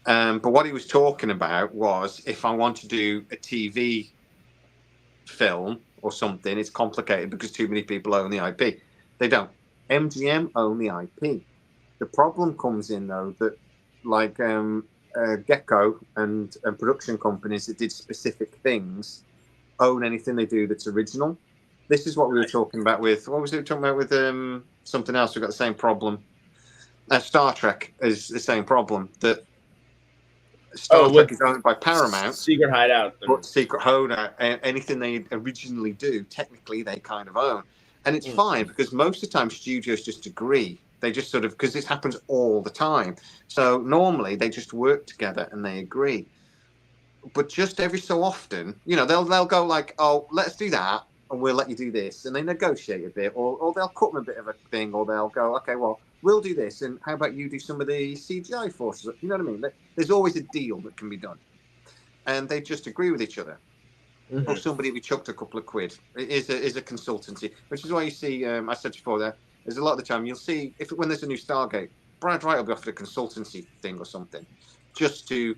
But what he was talking about was if I want to do a TV film or something, it's complicated because too many people own the IP. They don't. MGM own the IP. The problem comes in, though, that like Gecko and production companies that did specific things own anything they do that's original. This is what we were talking about with, what was it talking about with something else? We've got the same problem. Star Trek is the same problem, that Star Trek is owned by Paramount. Secret Hideout. But Secret Hideout, anything they originally do, technically they kind of own. And it's fine because most of the time studios just agree. They just sort of, because this happens all the time. So normally they just work together and they agree. But just every so often, you know, they'll go like, oh, let's do that. and we'll let you do this, and they negotiate a bit, or they'll cut them a bit of a thing, or they'll go, okay, well, we'll do this, and how about you do some of the CGI forces? You know what I mean? There's always a deal that can be done, and they just agree with each other. Mm-hmm. Or somebody we chucked a couple of quid. It is a consultancy, which is why you see. I said before there's a lot of the time you'll see when there's a new Stargate, Brad Wright will be offered a consultancy thing or something, just to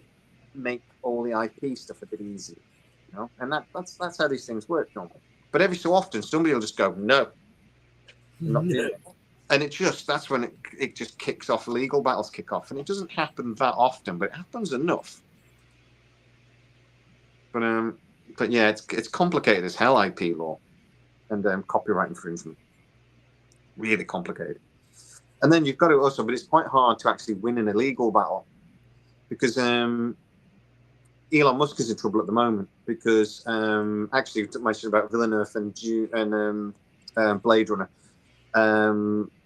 make all the IP stuff a bit easier, you know. And that's how these things work normally. But every so often somebody will just go, no, I'm not doing it. And that's when it just kicks off. Legal battles kick off, and it doesn't happen that often, but it happens enough. But yeah, it's complicated as hell, IP law and copyright infringement. Really complicated. And then you've got to also, but it's quite hard to actually win an illegal battle because Elon Musk is in trouble at the moment because actually you mentioned about Villeneuve and Blade Runner.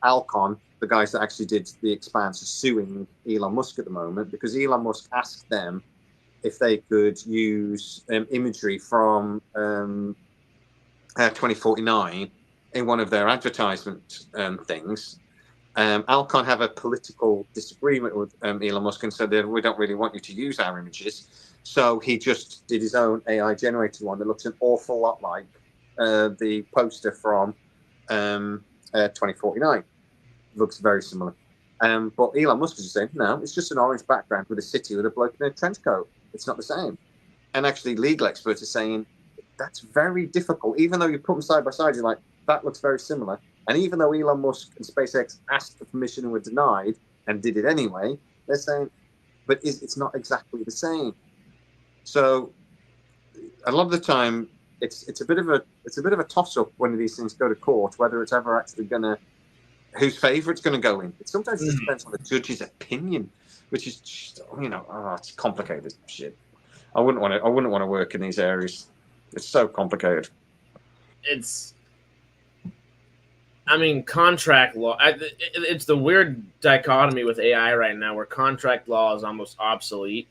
Alcon, the guys that actually did The Expanse, are suing Elon Musk at the moment because Elon Musk asked them if they could use imagery from 2049 in one of their advertisement things. Alcon have a political disagreement with Elon Musk and said that we don't really want you to use our images. So he just did his own AI generated one that looks an awful lot like the poster from 2049. Looks very similar. But Elon Musk is saying, no, it's just an orange background with a city with a bloke in a trench coat. It's not the same. And actually, legal experts are saying that's very difficult. Even though you put them side by side, you're like, that looks very similar. And even though Elon Musk and SpaceX asked for permission and were denied and did it anyway, they're saying, but it's not exactly the same. So a lot of the time, it's a bit of a toss up when these things go to court, whether it's ever actually whose favour it's going to go in. Sometimes it just depends on the judge's opinion, which is just, it's complicated shit. I wouldn't want to work in these areas. It's so complicated. Contract law. It's the weird dichotomy with AI right now, where contract law is almost obsolete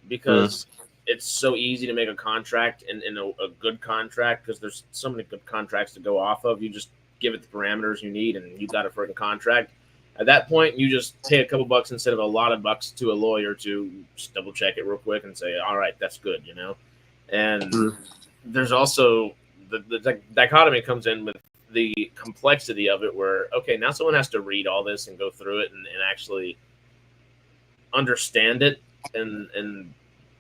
because it's so easy to make a contract and a good contract because there's so many good contracts to go off of. You just give it the parameters you need, and you got a freaking contract. At that point, you just pay a couple bucks instead of a lot of bucks to a lawyer to just double check it real quick and say, all right, that's good, And there's also the dichotomy comes in with the complexity of it where, okay, now someone has to read all this and go through it and actually understand it and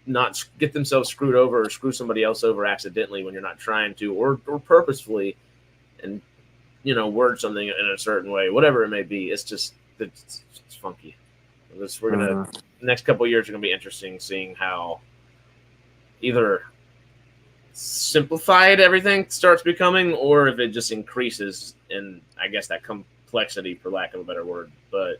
not get themselves screwed over or screw somebody else over accidentally when you're not trying to, or purposefully, and word something in a certain way, whatever it may be. It's funky. The next couple of years are gonna be interesting, seeing how either simplified everything starts becoming, or if it just increases in, I guess, that complexity, for lack of a better word. But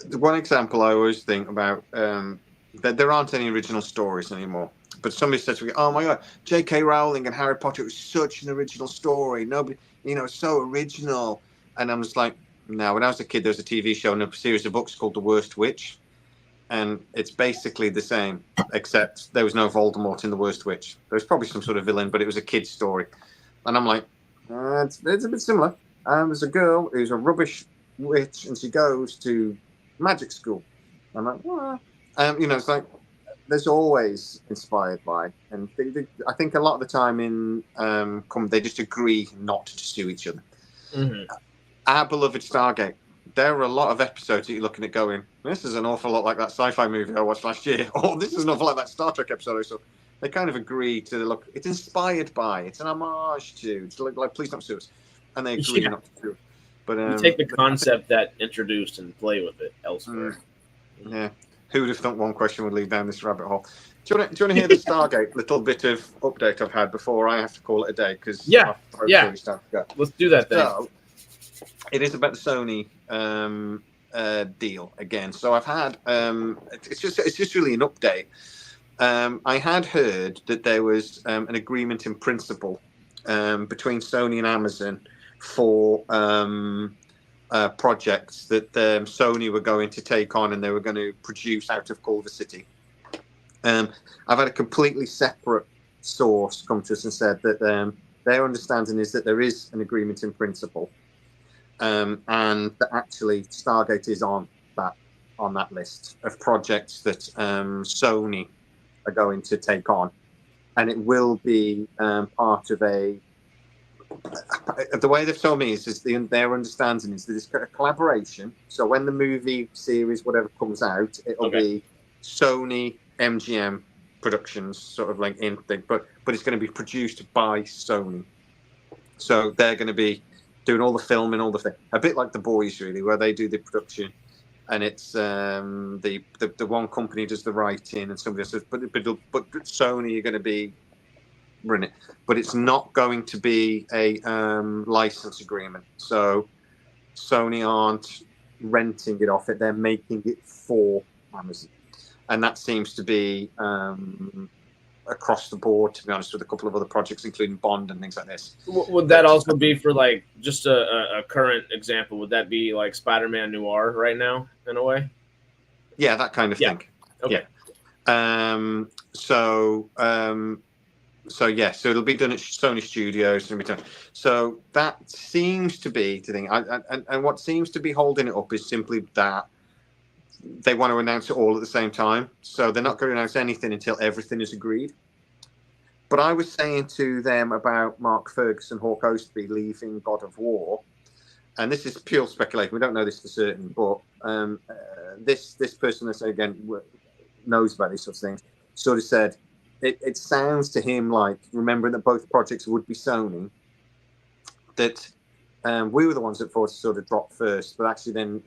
the one example I always think about that there aren't any original stories anymore. But somebody said to me, "Oh my God, J.K. Rowling and Harry Potter was such an original story. Nobody, so original." And I'm just like, no. When I was a kid, there was a TV show and a series of books called The Worst Witch, and it's basically the same, except there was no Voldemort in The Worst Witch. There was probably some sort of villain, but it was a kid's story. And I'm like, it's a bit similar. There's a girl who's a rubbish witch, and she goes to magic school. I'm like, well, it's like, there's always inspired by, and I think a lot of the time they just agree not to sue each other. Our beloved Stargate, there are a lot of episodes that you're looking at going, this is an awful lot like that sci-fi movie I watched last year, or this is an awful lot like that Star Trek episode. So they kind of agree to look. It's inspired by, it's an homage to. It's like please don't sue us, and they agree not to sue. But you take the concept that introduced and play with it elsewhere. Yeah. Who would have thought one question would lead down this rabbit hole? Do you want to hear the Stargate little bit of update I've had before I have to call it a day? Because Let's do that then. So, it is about the Sony deal again. So I've had it's just really an update. I had heard that there was an agreement in principle between Sony and Amazon for projects that Sony were going to take on and they were going to produce out of Culver City. I've had a completely separate source come to us and said that their understanding is that there is an agreement in principle, and that actually Stargate is on that list of projects that Sony are going to take on, and it will be part of a. The way they've told me is their understanding is that it's a collaboration. So when the movie series, whatever comes out, it'll be Sony MGM Productions, sort of like in thing, but it's going to be produced by Sony. So they're going to be doing all the filming, all the thing, a bit like The Boys, really, where they do the production, and it's the one company does the writing and somebody else does, but Sony are going to be run it, but it's not going to be a license agreement. So Sony aren't renting it off it; they're making it for Amazon, and that seems to be across the board. To be honest, with a couple of other projects, including Bond and things like this. Would that also be for like just a current example? Would that be like Spider-Man Noir right now, in a way? Yeah, that kind of thing. Okay. Yeah. So it'll be done at Sony Studios. So that seems to be the thing. And what seems to be holding it up is simply that they want to announce it all at the same time. So they're not going to announce anything until everything is agreed. But I was saying to them about Mark Ferguson, Hawk Ostby leaving God of War, and this is pure speculation. We don't know this for certain, but this person that again knows about these sorts of things sort of said it sounds to him like, remembering that both projects would be Sony, that we were the ones that thought to sort of drop first, but actually then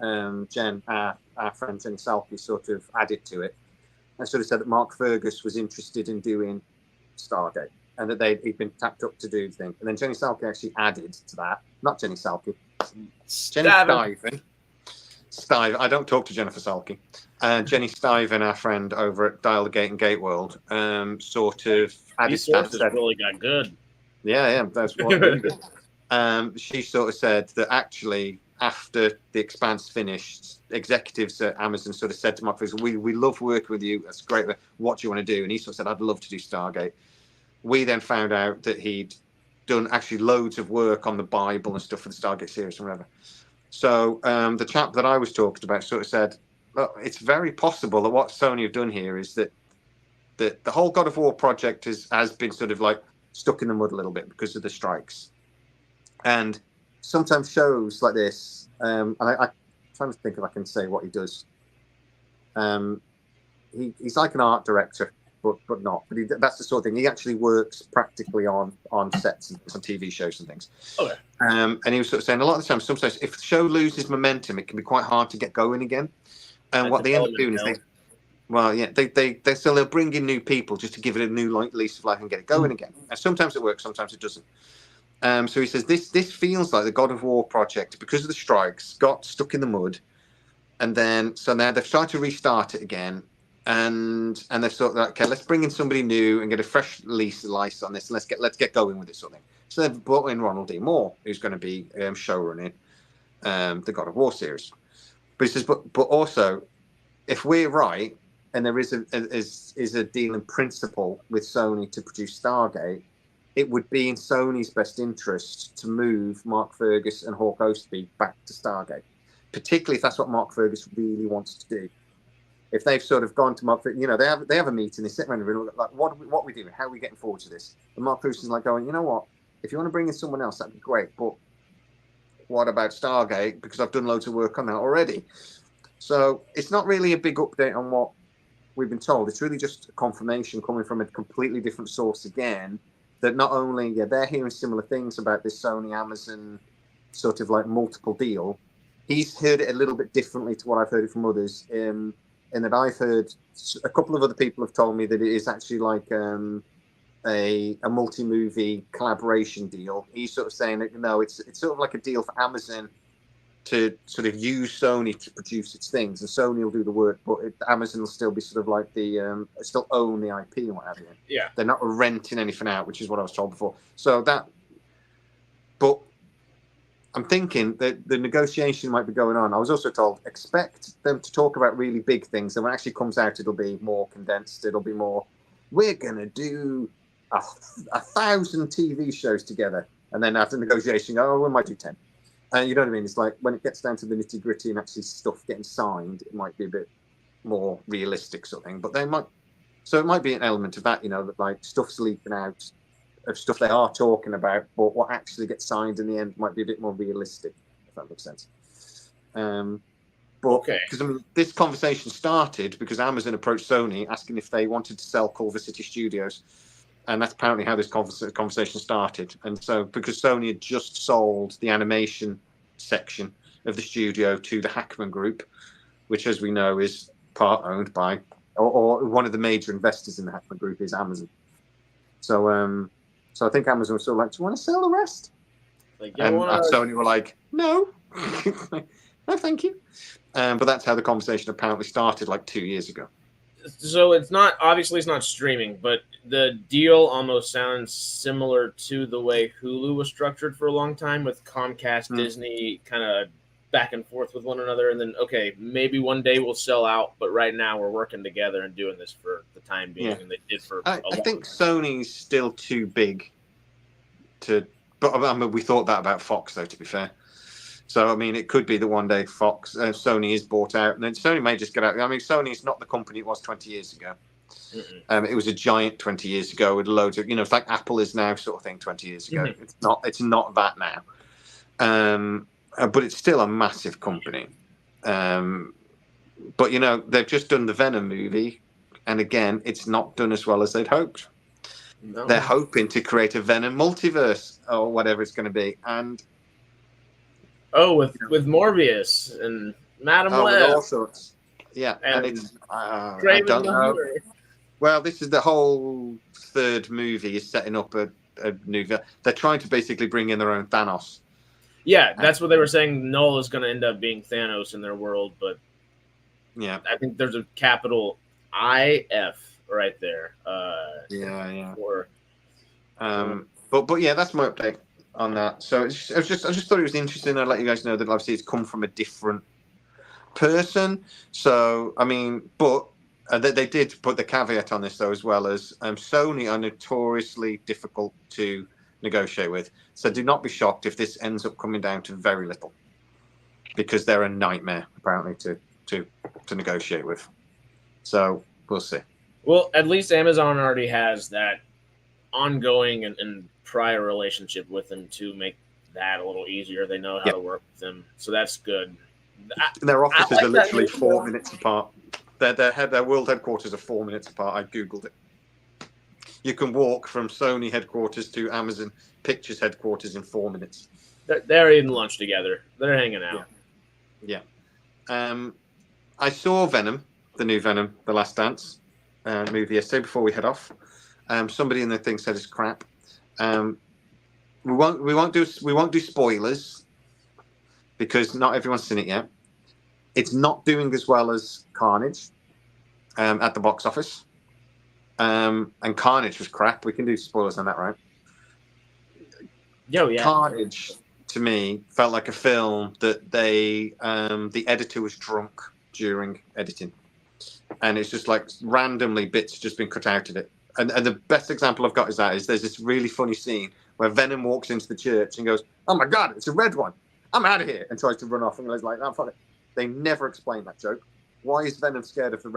Jen, our friend Jenny Salke, sort of added to it and sort of said that Mark Fergus was interested in doing Stargate and that he'd been tapped up to do the thing. And then Jenny Salke actually added to that. Not Jenny Salke. Jenny Stiven. I don't talk to Jennifer Salke. Jenny Stiven, our friend over at Dial the Gate and Gate World, sort of added These sources really got good. Yeah, that's what really good. She sort of said that actually after The Expanse finished, executives at Amazon sort of said to Mark Ferguson, we love working with you. That's great. What do you want to do? And he sort of said, I'd love to do Stargate. We then found out that he'd done actually loads of work on the Bible and stuff for the Stargate series and whatever. So the chap that I was talking about sort of said, look, it's very possible that what Sony have done here is that the whole God of War project has been sort of like stuck in the mud a little bit because of the strikes. And sometimes shows like this, and I'm trying to think if I can say what he does. He's like an art director, but not. But that's the sort of thing. He actually works practically on sets and on TV shows and things. Okay. And he was sort of saying a lot of the time, sometimes if the show loses momentum, it can be quite hard to get going again. And what they end up doing is they'll bring in new people just to give it a new lease of life and get it going again. And sometimes it works, sometimes it doesn't. So he says this feels like the God of War project, because of the strikes, got stuck in the mud, and then now they've tried to restart it again, and they've thought, okay, let's bring in somebody new and get a fresh lease on this, and let's get going with it sort of thing. So they've brought in Ronald D. Moore, who's going to be showrunning the God of War series. But he says, but also, if we're right, and there is a deal in principle with Sony to produce Stargate, it would be in Sony's best interest to move Mark Fergus and Hawk Ostby back to Stargate, particularly if that's what Mark Fergus really wants to do. If they've sort of gone to Mark, they have a meeting, they sit around and look like, what are we doing? How are we getting forward to this? And Mark Ferguson's like going, you know what? If you want to bring in someone else, that'd be great. But what about Stargate? Because I've done loads of work on that already. So it's not really a big update on what we've been told. It's really just a confirmation coming from a completely different source again, that not only they're hearing similar things about this Sony Amazon sort of like multiple deal, he's heard it a little bit differently to what I've heard it from others. In that I've heard a couple of other people have told me that it is actually like a multi-movie collaboration deal. He's sort of saying that no, it's sort of like a deal for Amazon to sort of use Sony to produce its things, and Sony will do the work, but Amazon will still be sort of like still own the IP and what have you. Yeah, they're not renting anything out, which is what I was told before. So but I'm thinking that the negotiation might be going on. I was also told expect them to talk about really big things, and when it actually comes out, it'll be more condensed. It'll be more. We're gonna do 1,000 TV shows together, and then after negotiation, we might do 10. You know what I mean? It's like when it gets down to the nitty gritty and actually stuff getting signed, it might be a bit more realistic sort of thing. But they might, so it might be an element of that, that like stuff's leaking out of stuff they are talking about, but what actually gets signed in the end might be a bit more realistic, if that makes sense. But because this conversation started because Amazon approached Sony asking if they wanted to sell Culver City Studios. And that's apparently how this conversation started. And so, because Sony had just sold the animation section of the studio to the Hackman Group, which, as we know, is part owned by, or one of the major investors in the Hackman Group is Amazon. So, I think Amazon was sort of like, "Do you want to sell the rest?" Like, and Sony were like, "No, no, thank you." But that's how the conversation apparently started, like 2 years ago. So it's not streaming, but the deal almost sounds similar to the way Hulu was structured for a long time, with Comcast, Disney kind of back and forth with one another, and then maybe one day we'll sell out, but right now we're working together and doing this for the time being, and they did for. I think Sony's still too big to, but I mean, we thought that about Fox, though. To be fair. So, I mean, it could be that one day Sony is bought out, and then Sony may just get out. I mean, Sony is not the company it was 20 years ago. It was a giant 20 years ago with loads of, it's like Apple is now sort of thing 20 years ago. It's not that now. But it's still a massive company. But, they've just done the Venom movie, and again, it's not done as well as they'd hoped. No. They're hoping to create a Venom multiverse or whatever it's going to be, and with Morbius and Madam Web. With all sorts. Yeah, and it's I don't know. Well, this is the whole third movie is setting up a new. They're trying to basically bring in their own Thanos. Yeah, that's what they were saying. Null is going to end up being Thanos in their world, but yeah, I think there's a capital IF right there. Yeah. Or, but yeah, that's my update on that. So I just thought it was interesting. I'd let you guys know that obviously it's come from a different person. So I mean, but they did put the caveat on this though, as well as Sony are notoriously difficult to negotiate with. So do not be shocked if this ends up coming down to very little, because they're a nightmare apparently to negotiate with. So we'll see. Well, at least Amazon already has that ongoing and prior relationship with them to make that a little easier. They know how to work with them, so that's good. Their offices are literally 4 minutes apart. Their world headquarters are 4 minutes apart. I googled it. You can walk from Sony headquarters to Amazon Pictures headquarters in 4 minutes. They're eating lunch together. They're hanging out. Yeah. I saw Venom, the new Venom, The Last Dance movie yesterday before we head off. Somebody in the thing said it's crap. We won't do spoilers because not everyone's seen it yet. It's not doing as well as Carnage at the box office. And Carnage was crap. We can do spoilers on that, right? Yeah. Carnage to me felt like a film that the editor was drunk during editing, and it's just like randomly bits just been cut out of it. And the best example I've got is there's this really funny scene where Venom walks into the church and goes, "Oh my God, it's a red one! I'm out of here!" and tries to run off. And he's like, "I'm funny." They never explain that joke. Why is Venom scared of a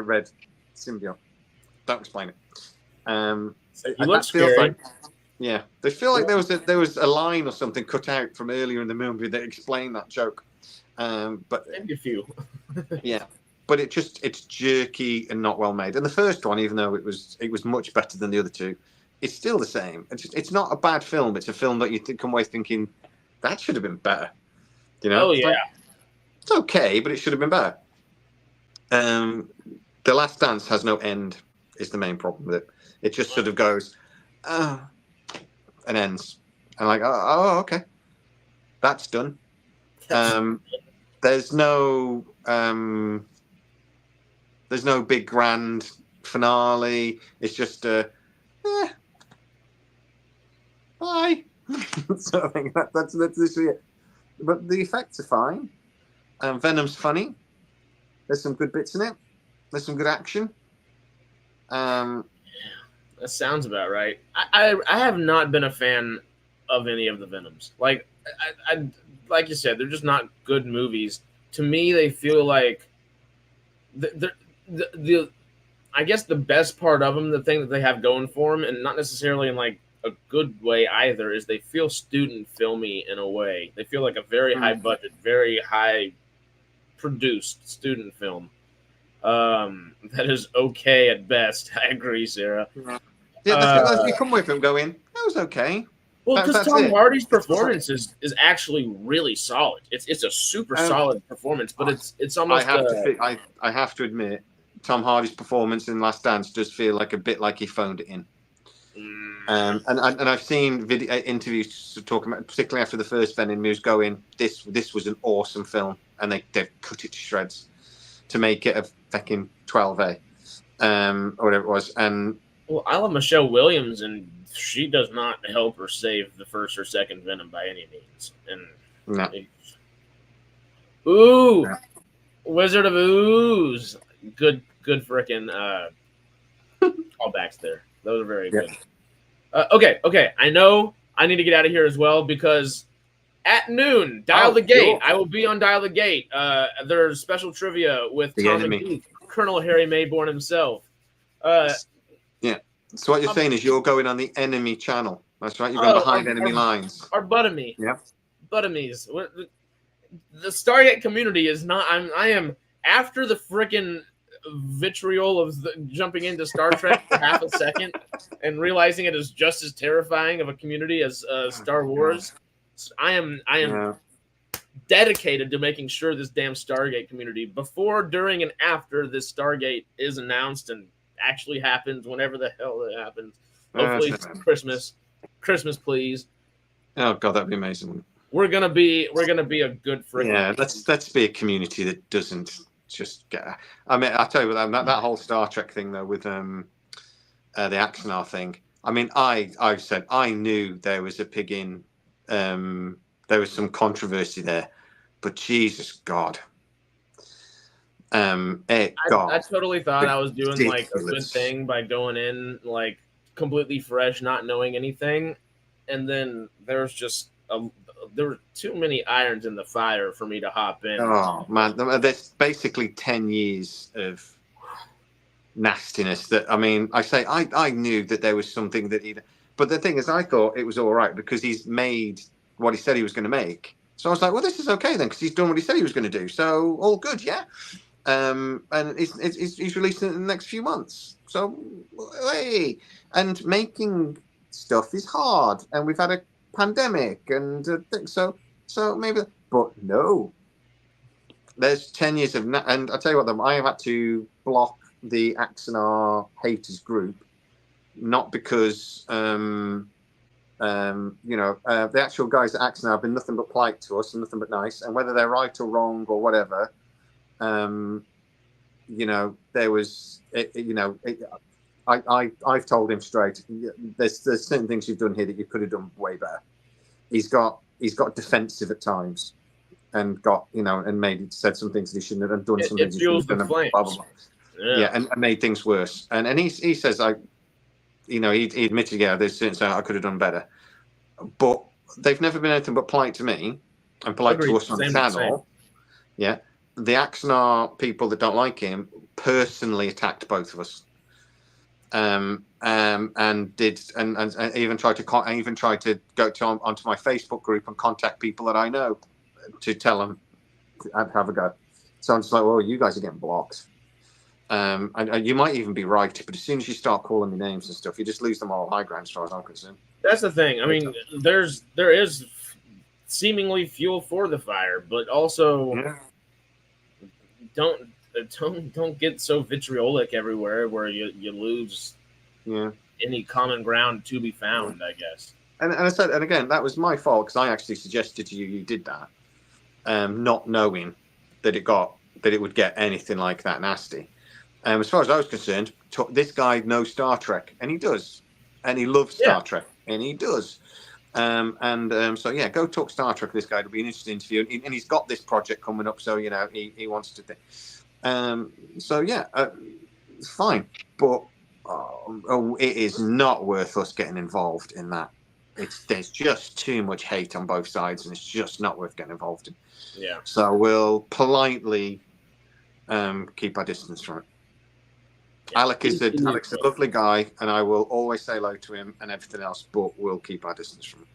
red symbiote? Don't explain it. He looks scary. They feel like there was a line or something cut out from earlier in the movie that explained that joke. But maybe a few. Yeah. But it's jerky and not well made. And the first one, even though it was much better than the other two, it's still the same. It's not a bad film. It's a film that you come away thinking that should have been better. Oh yeah. It's okay, but it should have been better. The Last Dance has no end. Is the main problem with it. It just sort of goes, and ends. And like, oh, okay, that's done. There's no big grand finale. It's just bye. So I think that's literally it. But the effects are fine. Venom's funny. There's some good bits in it. There's some good action. That sounds about right. I have not been a fan of any of the Venoms. Like like you said, they're just not good movies. To me, they feel like the I guess the best part of them, the thing that they have going for them, and not necessarily in like a good way either, is they feel student filmy in a way. They feel like a very high budget, very high produced student film. That is okay at best. I agree, Sarah. Yeah, that's you come with him going, that was okay. Well, because Tom Hardy's performance is actually really solid. It's a super solid performance, but it's almost. I have to admit, Tom Hardy's performance in Last Dance does feel like a bit like he phoned it in. And I've seen interviews talking about, particularly after the first Venom, he was going, this was an awesome film, and they've cut it to shreds to make it a fucking 12A, or whatever it was. And well, I love Michelle Williams, and she does not help or save the first or second Venom by any means. And no. Wizard of Ooze, good frickin' callbacks there. Those are very good. Okay. I know I need to get out of here as well because at noon, Dial the Gate. Cool. I will be on Dial the Gate. There's special trivia with Tom and Keith, Colonel Harry Mayborn himself. Yeah. So what you're saying is you're going on the enemy channel. That's right. You're going behind enemy lines. Our Buttamy. Yeah. Buttomies. The Stargate community is not. I am after the frickin' vitriol of jumping into Star Trek for half a second and realizing it is just as terrifying of a community as Star Wars. I am dedicated to making sure this damn Stargate community, before, during, and after this Stargate is announced and actually happens, whenever the hell it happens. Hopefully it's Christmas, please. Oh god, that'd be amazing. We're gonna be a good freaking. Yeah, let's be a community that doesn't just get. I mean, I tell you what, that whole Star Trek thing though, with the Axanar thing. I mean, I said I knew there was a pig in. There was some controversy there, but Jesus God. I totally thought I was doing like a good thing by going in like completely fresh, not knowing anything, and then there were too many irons in the fire for me to hop in. Oh man, there's basically 10 years of nastiness. That I mean, I knew that there was something that but the thing is, I thought it was all right because he's made what he said he was going to make. So I was like, well, this is okay then because he's done what he said he was going to do. So all good, yeah. And he's releasing it in the next few months. So, hey, and making stuff is hard, and we've had a pandemic, and so maybe, but no. There's 10 years of, and I tell you what, I have had to block the Axanar haters group, not because the actual guys at Axanar have been nothing but polite to us and nothing but nice, and whether they're right or wrong or whatever. There was, I've told him straight. There's certain things you've done here that you could have done way better. He's got defensive at times, and said some things that he shouldn't have done. Some things he shouldn't have done. Blah, blah, blah. Yeah, and made things worse. And he says he admitted, there's certain stuff I could have done better, but they've never been anything but polite to me and polite to us on the channel. Yeah. The Axanar people that don't like him personally attacked both of us, and even tried to go onto my Facebook group and contact people that I know to tell them to have a go. So I'm just like, well, you guys are getting blocked. And you might even be right, but as soon as you start calling me names and stuff, you just lose them all high ground, as far as I'm concerned. That's the thing. I mean, there is seemingly fuel for the fire, but also. Yeah. Don't get so vitriolic everywhere where you lose any common ground to be found, I guess. And I said, and again, that was my fault because I actually suggested to you did that, not knowing that it would get anything like that nasty. As far as I was concerned, this guy knows Star Trek, and he does, and he loves Star Trek, and he does. So go talk Star Trek with this guy. It'll be an interesting interview, and he's got this project coming up, so he wants to think. It's fine, but it is not worth us getting involved in that. There's just too much hate on both sides, and it's just not worth getting involved in. Yeah. So we'll politely keep our distance from it. Yeah. Alec's a lovely guy, and I will always say hello to him and everything else, but we'll keep our distance from it.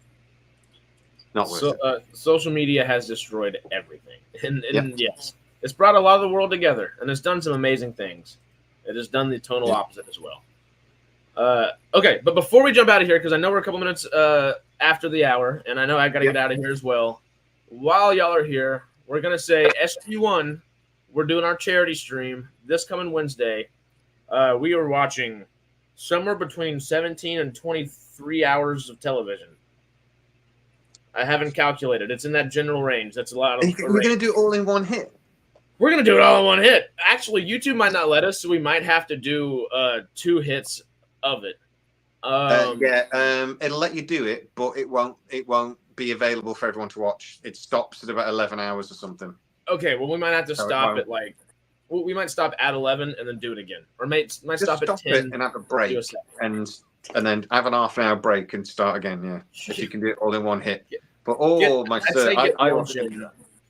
Not worth it. Social media has destroyed everything. And yes, it's brought a lot of the world together, and it's done some amazing things. It has done the total opposite as well. Okay, but before we jump out of here, because I know we're a couple minutes after the hour, and I know I got to get out of here as well. While y'all are here, we're going to say SG1, we're doing our charity stream this coming Wednesday. We are watching somewhere between 17 and 23 hours of television. I haven't calculated. It's in that general range. That's a lot. We're going to do it all in one hit. We're going to do it all in one hit. Actually, YouTube might not let us, so we might have to do 2 hits of it. It'll let you do it, but it won't be available for everyone to watch. It stops at about 11 hours or something. Okay, well, we might have to stop at we might stop at 11 and then do it again. Or might stop at 10 and have a break and then have an half an hour break and start again, if you can do it all in one hit. But I watch it.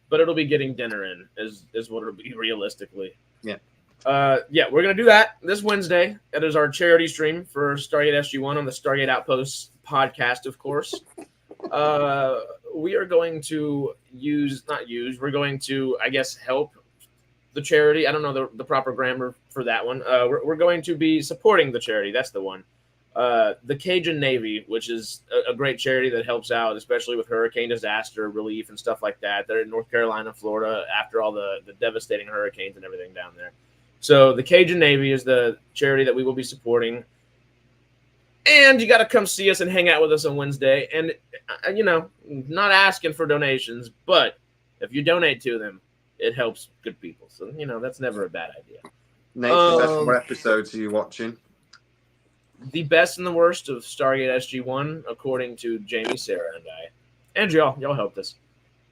But it'll be getting dinner in is what it'll be realistically. Yeah. We're gonna do that this Wednesday. That is our charity stream for Stargate SG1 on the Stargate Outpost podcast, of course. We are going to we're going to, I guess, help the charity. I don't know the proper grammar for that one. We're going to be supporting the charity. That's the one. The Cajun Navy, which is a great charity that helps out, especially with hurricane disaster relief and stuff like that. They're in North Carolina, Florida, after all the devastating hurricanes and everything down there. So the Cajun Navy is the charity that we will be supporting. And you got to come see us and hang out with us on Wednesday. And, not asking for donations, but if you donate to them, it helps good people. So, that's never a bad idea. Nate, what episodes are you watching? The best and the worst of Stargate SG1, according to Jamie, Sarah, and I. And y'all helped us.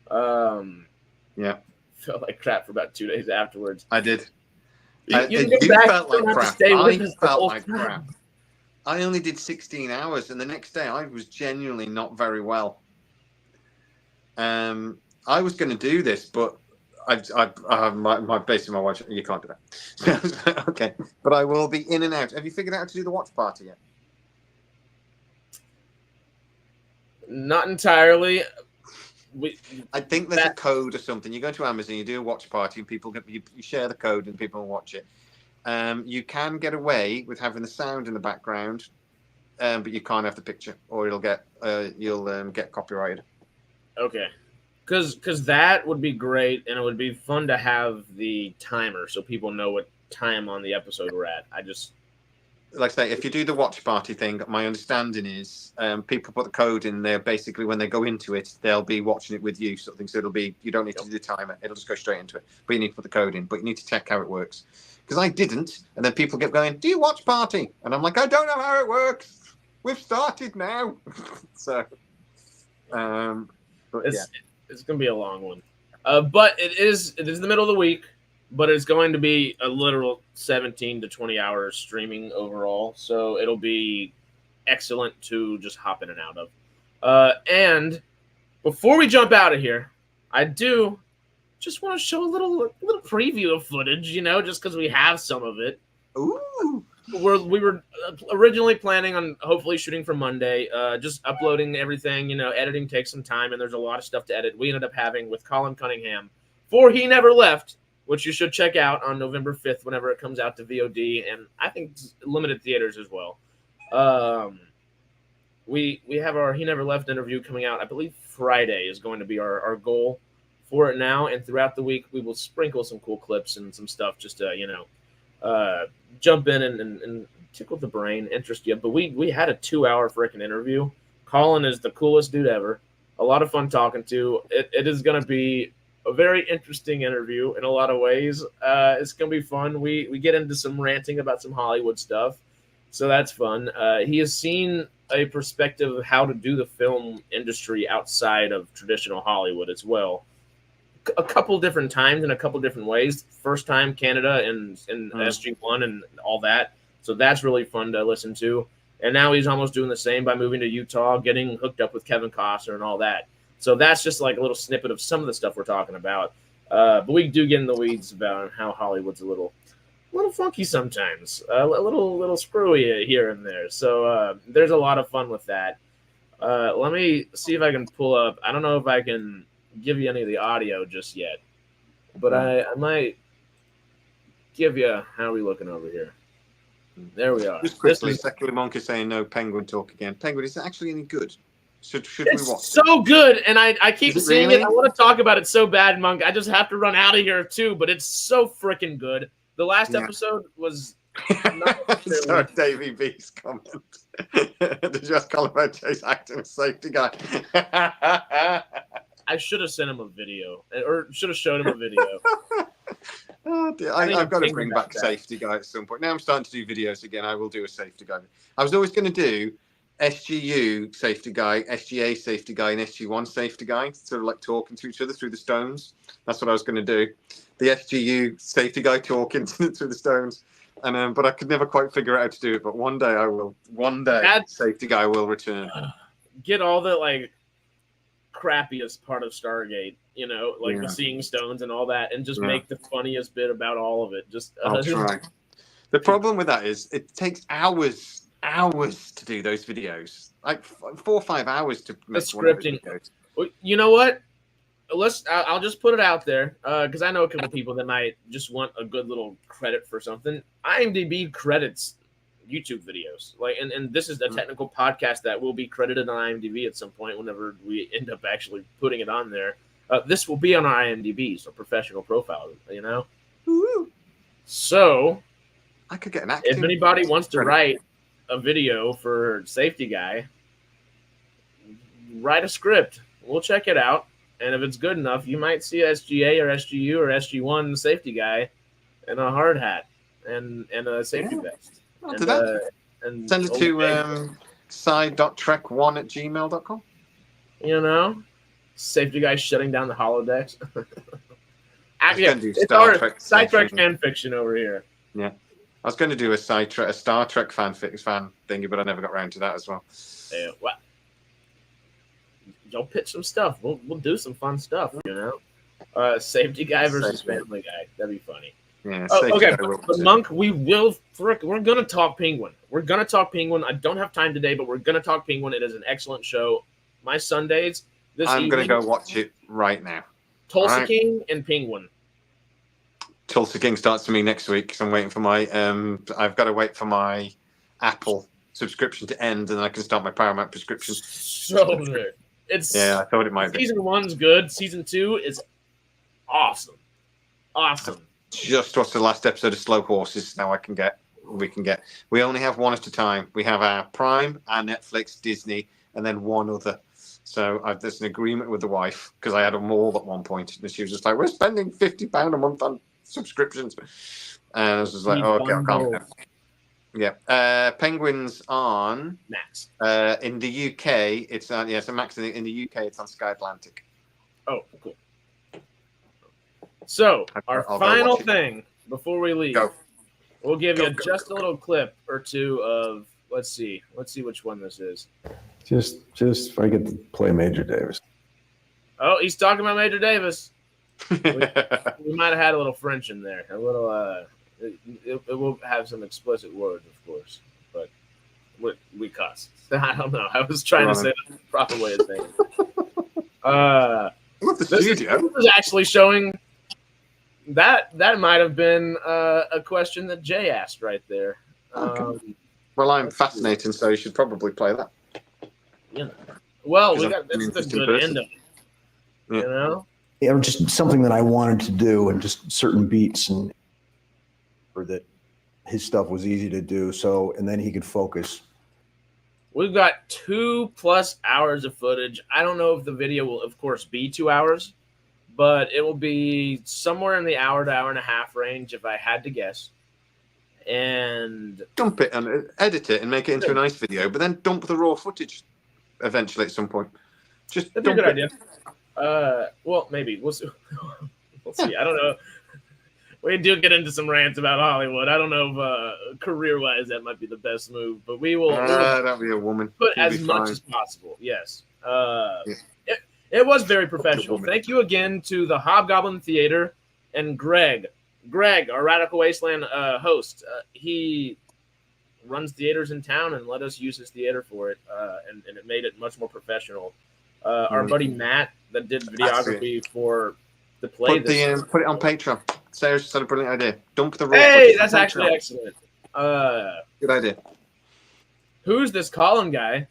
Felt like crap for about 2 days afterwards. I did. You felt like crap. I felt like crap. I only did 16 hours, and the next day I was genuinely not very well. I was going to do this, but my basically my watch. You can't do that. Okay, but I will be in and out. Have you figured out how to do the watch party yet? Not entirely. I think there's a code or something. You go to Amazon, you do a watch party, and you share the code, and people will watch it. You can get away with having the sound in the background, but you can't have the picture, or you'll get copyrighted. Okay. Because that would be great, and it would be fun to have the timer so people know what time on the episode we're at. Like I say, if you do the watch party thing, my understanding is people put the code in there. Basically, when they go into it, they'll be watching it with you, sort of thing. So it'll be, you don't need to do the timer. It'll just go straight into it. But you need to put the code in. But you need to check how it works. Because I didn't, and then people kept going, "Do you watch party?" And I'm like, "I don't know how it works. We've started now." So, it's going to be a long one. But it is the middle of the week, but it's going to be a literal 17 to 20 hours streaming overall. So it'll be excellent to just hop in and out of. And before we jump out of here, I do just want to show a little preview of footage, just because we have some of it. Ooh. We were originally planning on hopefully shooting for Monday, just uploading everything. Editing takes some time, and there's a lot of stuff to edit. We ended up having with Colin Cunningham for He Never Left, which you should check out on November 5th whenever it comes out to VOD, and I think limited theaters as well. We have our He Never Left interview coming out. I believe Friday is going to be our goal for it now, and throughout the week we will sprinkle some cool clips and some stuff just to jump in and tickle the brain, interest you. But we had a 2-hour freaking interview. Colin is the coolest dude ever. A lot of fun talking to. It is going to be a very interesting interview in a lot of ways. It's going to be fun. We get into some ranting about some Hollywood stuff, so that's fun. He has seen a perspective of how to do the film industry outside of traditional Hollywood as well. A couple different times in a couple different ways. First time Canada and SG1 and all that. So that's really fun to listen to. And now he's almost doing the same by moving to Utah, getting hooked up with Kevin Costner and all that. So that's just like a little snippet of some of the stuff we're talking about. But we do get in the weeds about how Hollywood's a little funky sometimes, a little screwy here and there. So there's a lot of fun with that. Let me see if I can pull up. I don't know if I can give you any of the audio just yet, but I might give you. How are we looking over here? There we are. Just quickly, Secular Monk is saying no Penguin talk again. Penguin, is it actually any good? Should we watch it? It's so good, and I keep seeing really? it. I want to talk about it so bad, Monk. I just have to run out of here too, but it's so freaking good. The last episode was not Sorry, Davey B's comment. Did you ask Colin about Chase acting as safety guy? I should have sent him a video, or should have showed him a video. Oh dear. I've got to bring back safety guy at some point. Now I'm starting to do videos again. I will do a safety guy. I was always going to do SGU safety guy, SGA safety guy, and SG1 safety guy, sort of like talking to each other through the stones. That's what I was going to do. The SGU safety guy talking through the stones. And but I could never quite figure out how to do it. But one day I will. One day, safety guy will return. Get all the like crappiest part of Stargate, you know, like the seeing stones and all that, and just make the funniest bit about all of it. Just I'll try. The problem with that is it takes hours to do those videos, like 4 or 5 hours to make scripting. You know what? I'll just put it out there because I know a couple of people that might just want a good little credit for something. IMDb credits YouTube videos, like, and this is a technical podcast that will be credited on IMDb at some point whenever we end up actually putting it on there. This will be on our IMDb, so professional profile, you know. Woo-hoo. So I could get an acting. If anybody wants to write a video for Safety Guy, write a script. We'll check it out. And if it's good enough, you might see SGA or SGU or SG1 Safety Guy in a hard hat and a safety vest. And send it to sci.trek1@gmail.com. You know, Safety Guy shutting down the holodecks. It's Star our Trek SciTrek fan fiction over here. Yeah. I was going to do a Star Trek fan thingy, but I never got around to that as well. Yeah, well, you'll pitch some stuff. We'll do some fun stuff, you know. Safety Guy versus Family Guy. That'd be funny. Yeah. Okay, but Monk, we're gonna talk Penguin. We're gonna talk Penguin. I don't have time today, but we're gonna talk Penguin. It is an excellent show. My Sundays. I'm gonna go watch it right now. Tulsa King and Penguin. Tulsa King starts for me next week because I'm waiting for my. I've got to wait for my Apple subscription to end, and then I can start my Paramount prescription. So good. I thought it might be. Season 1's good. Season 2 is awesome. Awesome. Just watched the last episode of Slow Horses. Now we can get. We only have one at a time. We have our Prime, our Netflix, Disney, and then one other. So there's an agreement with the wife because I had them all at one point, and she was just like, "We're spending £50 a month on subscriptions," and I was just like, "Oh, okay, I'll calm down." Yeah, Penguins on Max. In the UK, it's on so Max in the UK, it's on Sky Atlantic. Oh, cool. So our final thing before we leave, we'll give you just a little clip or two of. Let's see which one this is. Just if I get to play Major Davis. Oh, he's talking about Major Davis. We might have had a little French in there. A little. It will have some explicit words, of course, but we cuss. I don't know. I was trying to say the proper way of saying it. This is actually showing that might have been a question that Jay asked right there. Okay. Well, I'm fascinating, so you should probably play that. You know. Well, this is a good end of it. You know? Yeah, just something that I wanted to do and just certain beats and that his stuff was easy to do. So, and then he could focus. We've got 2+ hours of footage. I don't know if the video will, of course, be 2 hours, but it will be somewhere in the hour to hour and a half range if I had to guess. And dump it and edit it and make it into a nice video, but then dump the raw footage eventually at some point. Just that'd be a good idea. Well, maybe we'll see. We'll see. I don't know. we do get into some rants about Hollywood. I don't know if career-wise that might be the best move, but we will That'll be a woman. put She'll as be much fine. as possible. Yes. Yeah. It was very professional. Thank you again to the Hobgoblin Theater and Greg, our Radical Wasteland host. He runs theaters in town and let us use his theater for it, and it made it much more professional. Our buddy Matt that did videography for the play. Put it on Patreon. Sarah's said a brilliant idea. Dump the raw. Hey, that's actually excellent. Good idea. Who's this Colin guy?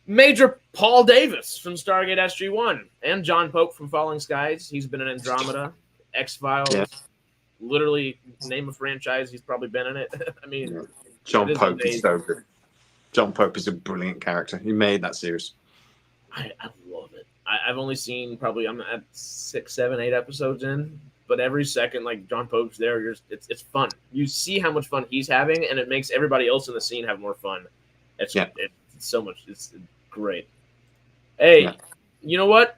Major Paul Davis from Stargate SG1 and John Pope from Falling Skies. He's been in Andromeda, X-Files. Yeah. Literally, name a franchise, he's probably been in it. I mean, John Pope is so good. John Pope is a brilliant character. He made that series. I love it. I've only seen probably, I'm at 6, 7, 8 episodes in, but every second, like John Pope's there, it's fun. You see how much fun he's having, and it makes everybody else in the scene have more fun. It's so much. It's great. Hey, you know what?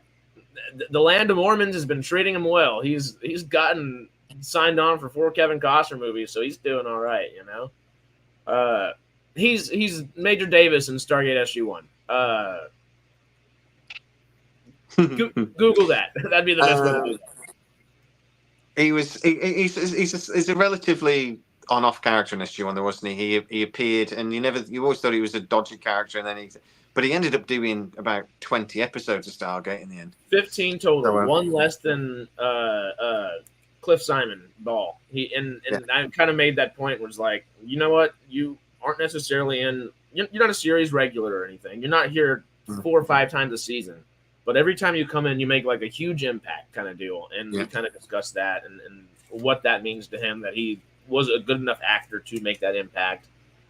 The Land of Mormons has been treating him well. He's gotten signed on for 4 Kevin Costner movies, so he's doing all right. You know, he's Major Davis in Stargate SG1. Google that. That'd be the best way to do that. He's a relatively on-off character in SG1, there wasn't he? He appeared, and you always thought he was a dodgy character, and then but he ended up doing about 20 episodes of Stargate in the end. 15 total, one less than Cliff Simon Ball. I kind of made that point, was like, you know what, you aren't necessarily you're not a series regular or anything. You're not here 4 or 5 times a season. But every time you come in, you make like a huge impact kind of deal. And we kind of discussed that and what that means to him, that he was a good enough actor to make that impact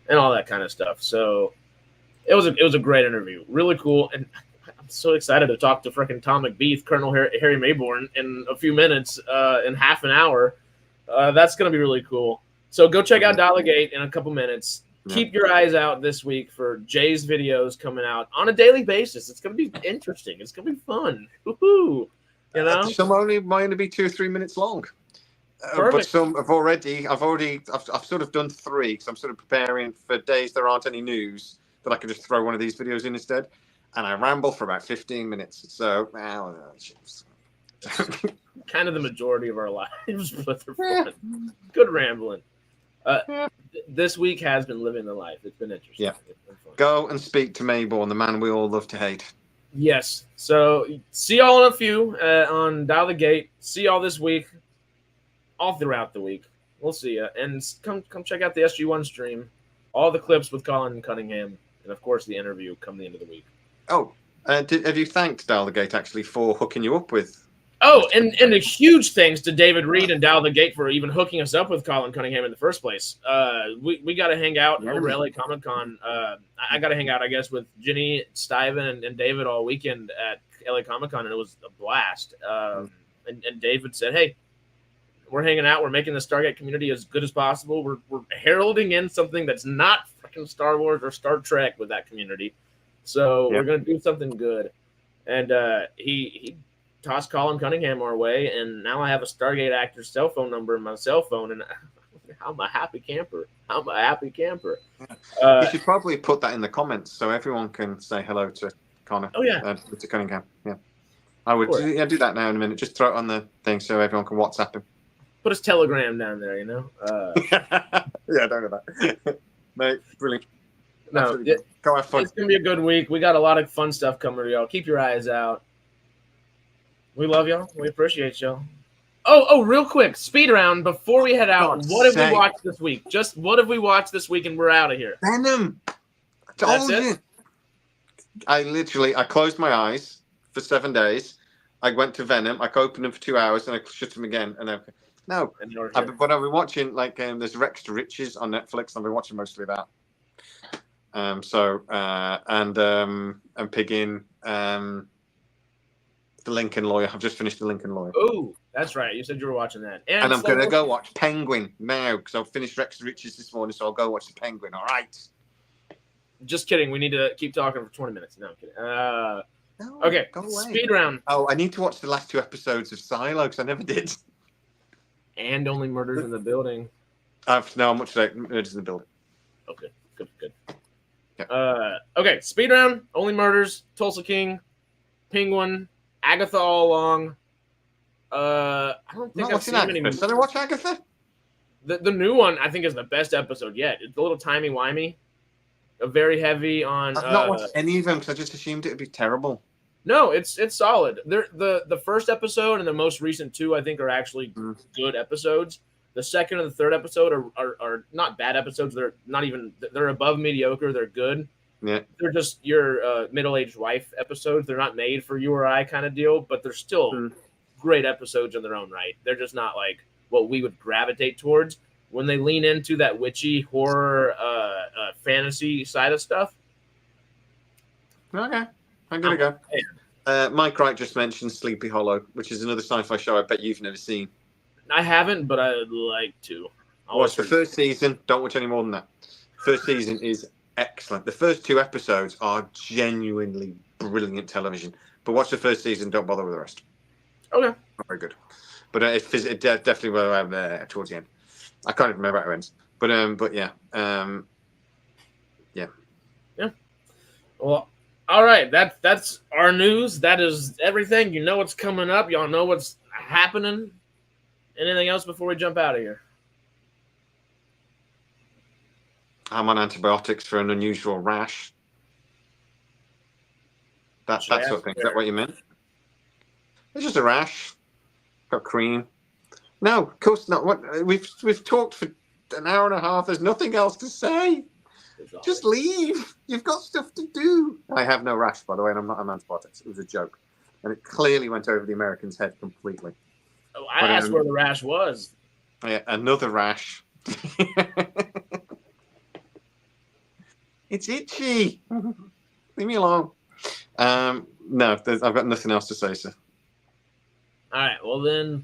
and all that kind of stuff. So it was a great interview. Really cool. And I'm so excited to talk to freaking Tom McBeath, Colonel Harry Mayborn, in a few minutes, in half an hour. That's going to be really cool. So go check out Delegate in a couple minutes. Keep your eyes out this week for Jay's videos coming out on a daily basis. It's going to be interesting. It's going to be fun. Woohoo! You know, some might only be 2 or 3 minutes long. But some I've sort of done 3 because I'm sort of preparing for days there aren't any news that I can just throw one of these videos in instead. And I ramble for about 15 minutes. So, kind of the majority of our lives, but they're fun. Good rambling. This week has been living the life. It's been interesting. Yeah. Go and speak to Mayborn, the man we all love to hate. Yes. So see y'all in a few on Dial the Gate. See y'all this week, all throughout the week. We'll see you. And come check out the SG1 stream. All the clips with Colin Cunningham, and of course the interview come the end of the week. Oh, have you thanked Dial the Gate actually for hooking you up with? Oh, and a huge thanks to David Reed and Dial the Gate for even hooking us up with Colin Cunningham in the first place. We got to hang out over LA Comic Con. I got to hang out, I guess, with Ginny, Steven, and David all weekend at LA Comic Con, and it was a blast. And David said, "Hey, we're hanging out. We're making the Stargate community as good as possible. We're heralding in something that's not freaking Star Wars or Star Trek with that community. So we're going to do something good." And he tossed Colin Cunningham our way, and now I have a Stargate actor's cell phone number in my cell phone, and I'm a happy camper. You should probably put that in the comments so everyone can say hello to Connor. Oh, yeah. To Cunningham. Yeah. I would do that now in a minute. Just throw it on the thing so everyone can WhatsApp him. Put his Telegram down there, you know? Yeah, don't know that. Mate, brilliant. No, go have fun. It's going to be a good week. We got a lot of fun stuff coming to y'all. Keep your eyes out. We love y'all. We appreciate y'all. Oh, real quick, speed round before we head out. What have we watched this week? Just what have we watched this week, and we're out of here. Venom. That's it? I closed my eyes for 7 days. I went to Venom. I opened them for 2 hours, and I shut them again. And but I've been watching there's Rex to Riches on Netflix. I've been watching mostly that. And pigging The Lincoln Lawyer. I've just finished The Lincoln Lawyer. Oh, that's right. You said you were watching that. And I'm going to go watch Penguin now because I've finished Rex to Riches this morning, so I'll go watch The Penguin. All right. Just kidding. We need to keep talking for 20 minutes. No, I'm kidding. Okay, speed round. Oh, I need to watch the last 2 episodes of Silo because I never did. and Only Murders in the Building. No, I'm much like Murders in the Building. Okay, good. Yeah. Okay, speed round. Only Murders, Tulsa King, Penguin, Agatha All Along. I don't think I've seen many. Did I watch Agatha? The new one I think is the best episode yet. It's a little timey-wimey, very heavy on. I've not watched any of them because I just assumed it would be terrible. No, it's solid. The first episode and the most recent two I think are actually good episodes. The second and the third episode are not bad episodes. They're above mediocre. They're good. Yeah. They're just your middle-aged wife episodes. They're not made for you or I kind of deal, but they're still great episodes in their own right. They're just not like what we would gravitate towards when they lean into that witchy horror fantasy side of stuff. Okay, I'm gonna go. Mike Wright just mentioned Sleepy Hollow, which is another sci-fi show I bet you've never seen. I haven't, but I'd like to. Watch the first season. Don't watch any more than that. First season is excellent. The first 2 episodes are genuinely brilliant television. But watch the first season. Don't bother with the rest. Okay. Not very good. But it definitely will have towards the end. I can't even remember how it ends. But yeah. Yeah. Well, all right. That's our news. That is everything. You know what's coming up. Y'all know what's happening. Anything else before we jump out of here? I'm on antibiotics for an unusual rash. That sort of thing. Is that what you meant? It's just a rash. Got cream. No, of course not. What we've talked for an hour and a half. There's nothing else to say. Just leave. You've got stuff to do. I have no rash, by the way, and I'm not on antibiotics. It was a joke, and it clearly went over the American's head completely. Oh, I asked where the rash was. Yeah, another rash. It's itchy. Leave me alone. No, I've got nothing else to say, sir. All right. Well, then,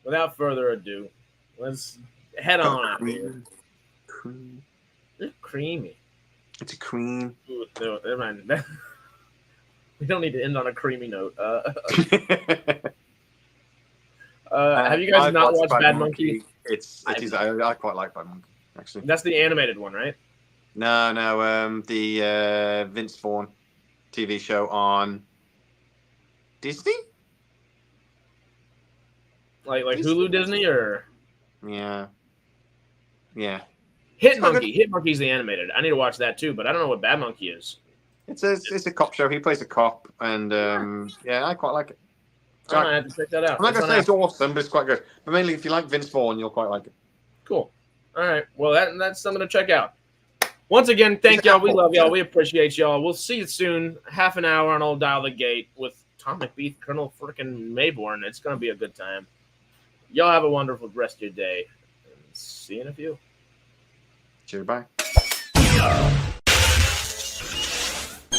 without further ado, let's head on out here. Cream. It's creamy. It's a cream. Ooh, no, never mind. We don't need to end on a creamy note. Have you guys not watched Bad Monkey? I quite like Bad Monkey, actually. That's the animated one, right? No. The Vince Vaughn TV show on Disney. Like Hulu Disney or? Yeah. Hit Monkey's the animated. I need to watch that too, but I don't know what Bad Monkey is. It's a cop show. He plays a cop, and I quite like it. So I have to check that out. I'm not gonna say it's awesome, but it's quite good. But mainly, if you like Vince Vaughn, you'll quite like it. Cool. All right. Well, that's something to check out. Once again, thank y'all. We love y'all. We appreciate y'all. We'll see you soon. Half an hour on Old Dial the Gate with Tom McBeath, Colonel frickin' Mayborn. It's gonna be a good time. Y'all have a wonderful rest of your day. And see you in a few. Cheers. Bye.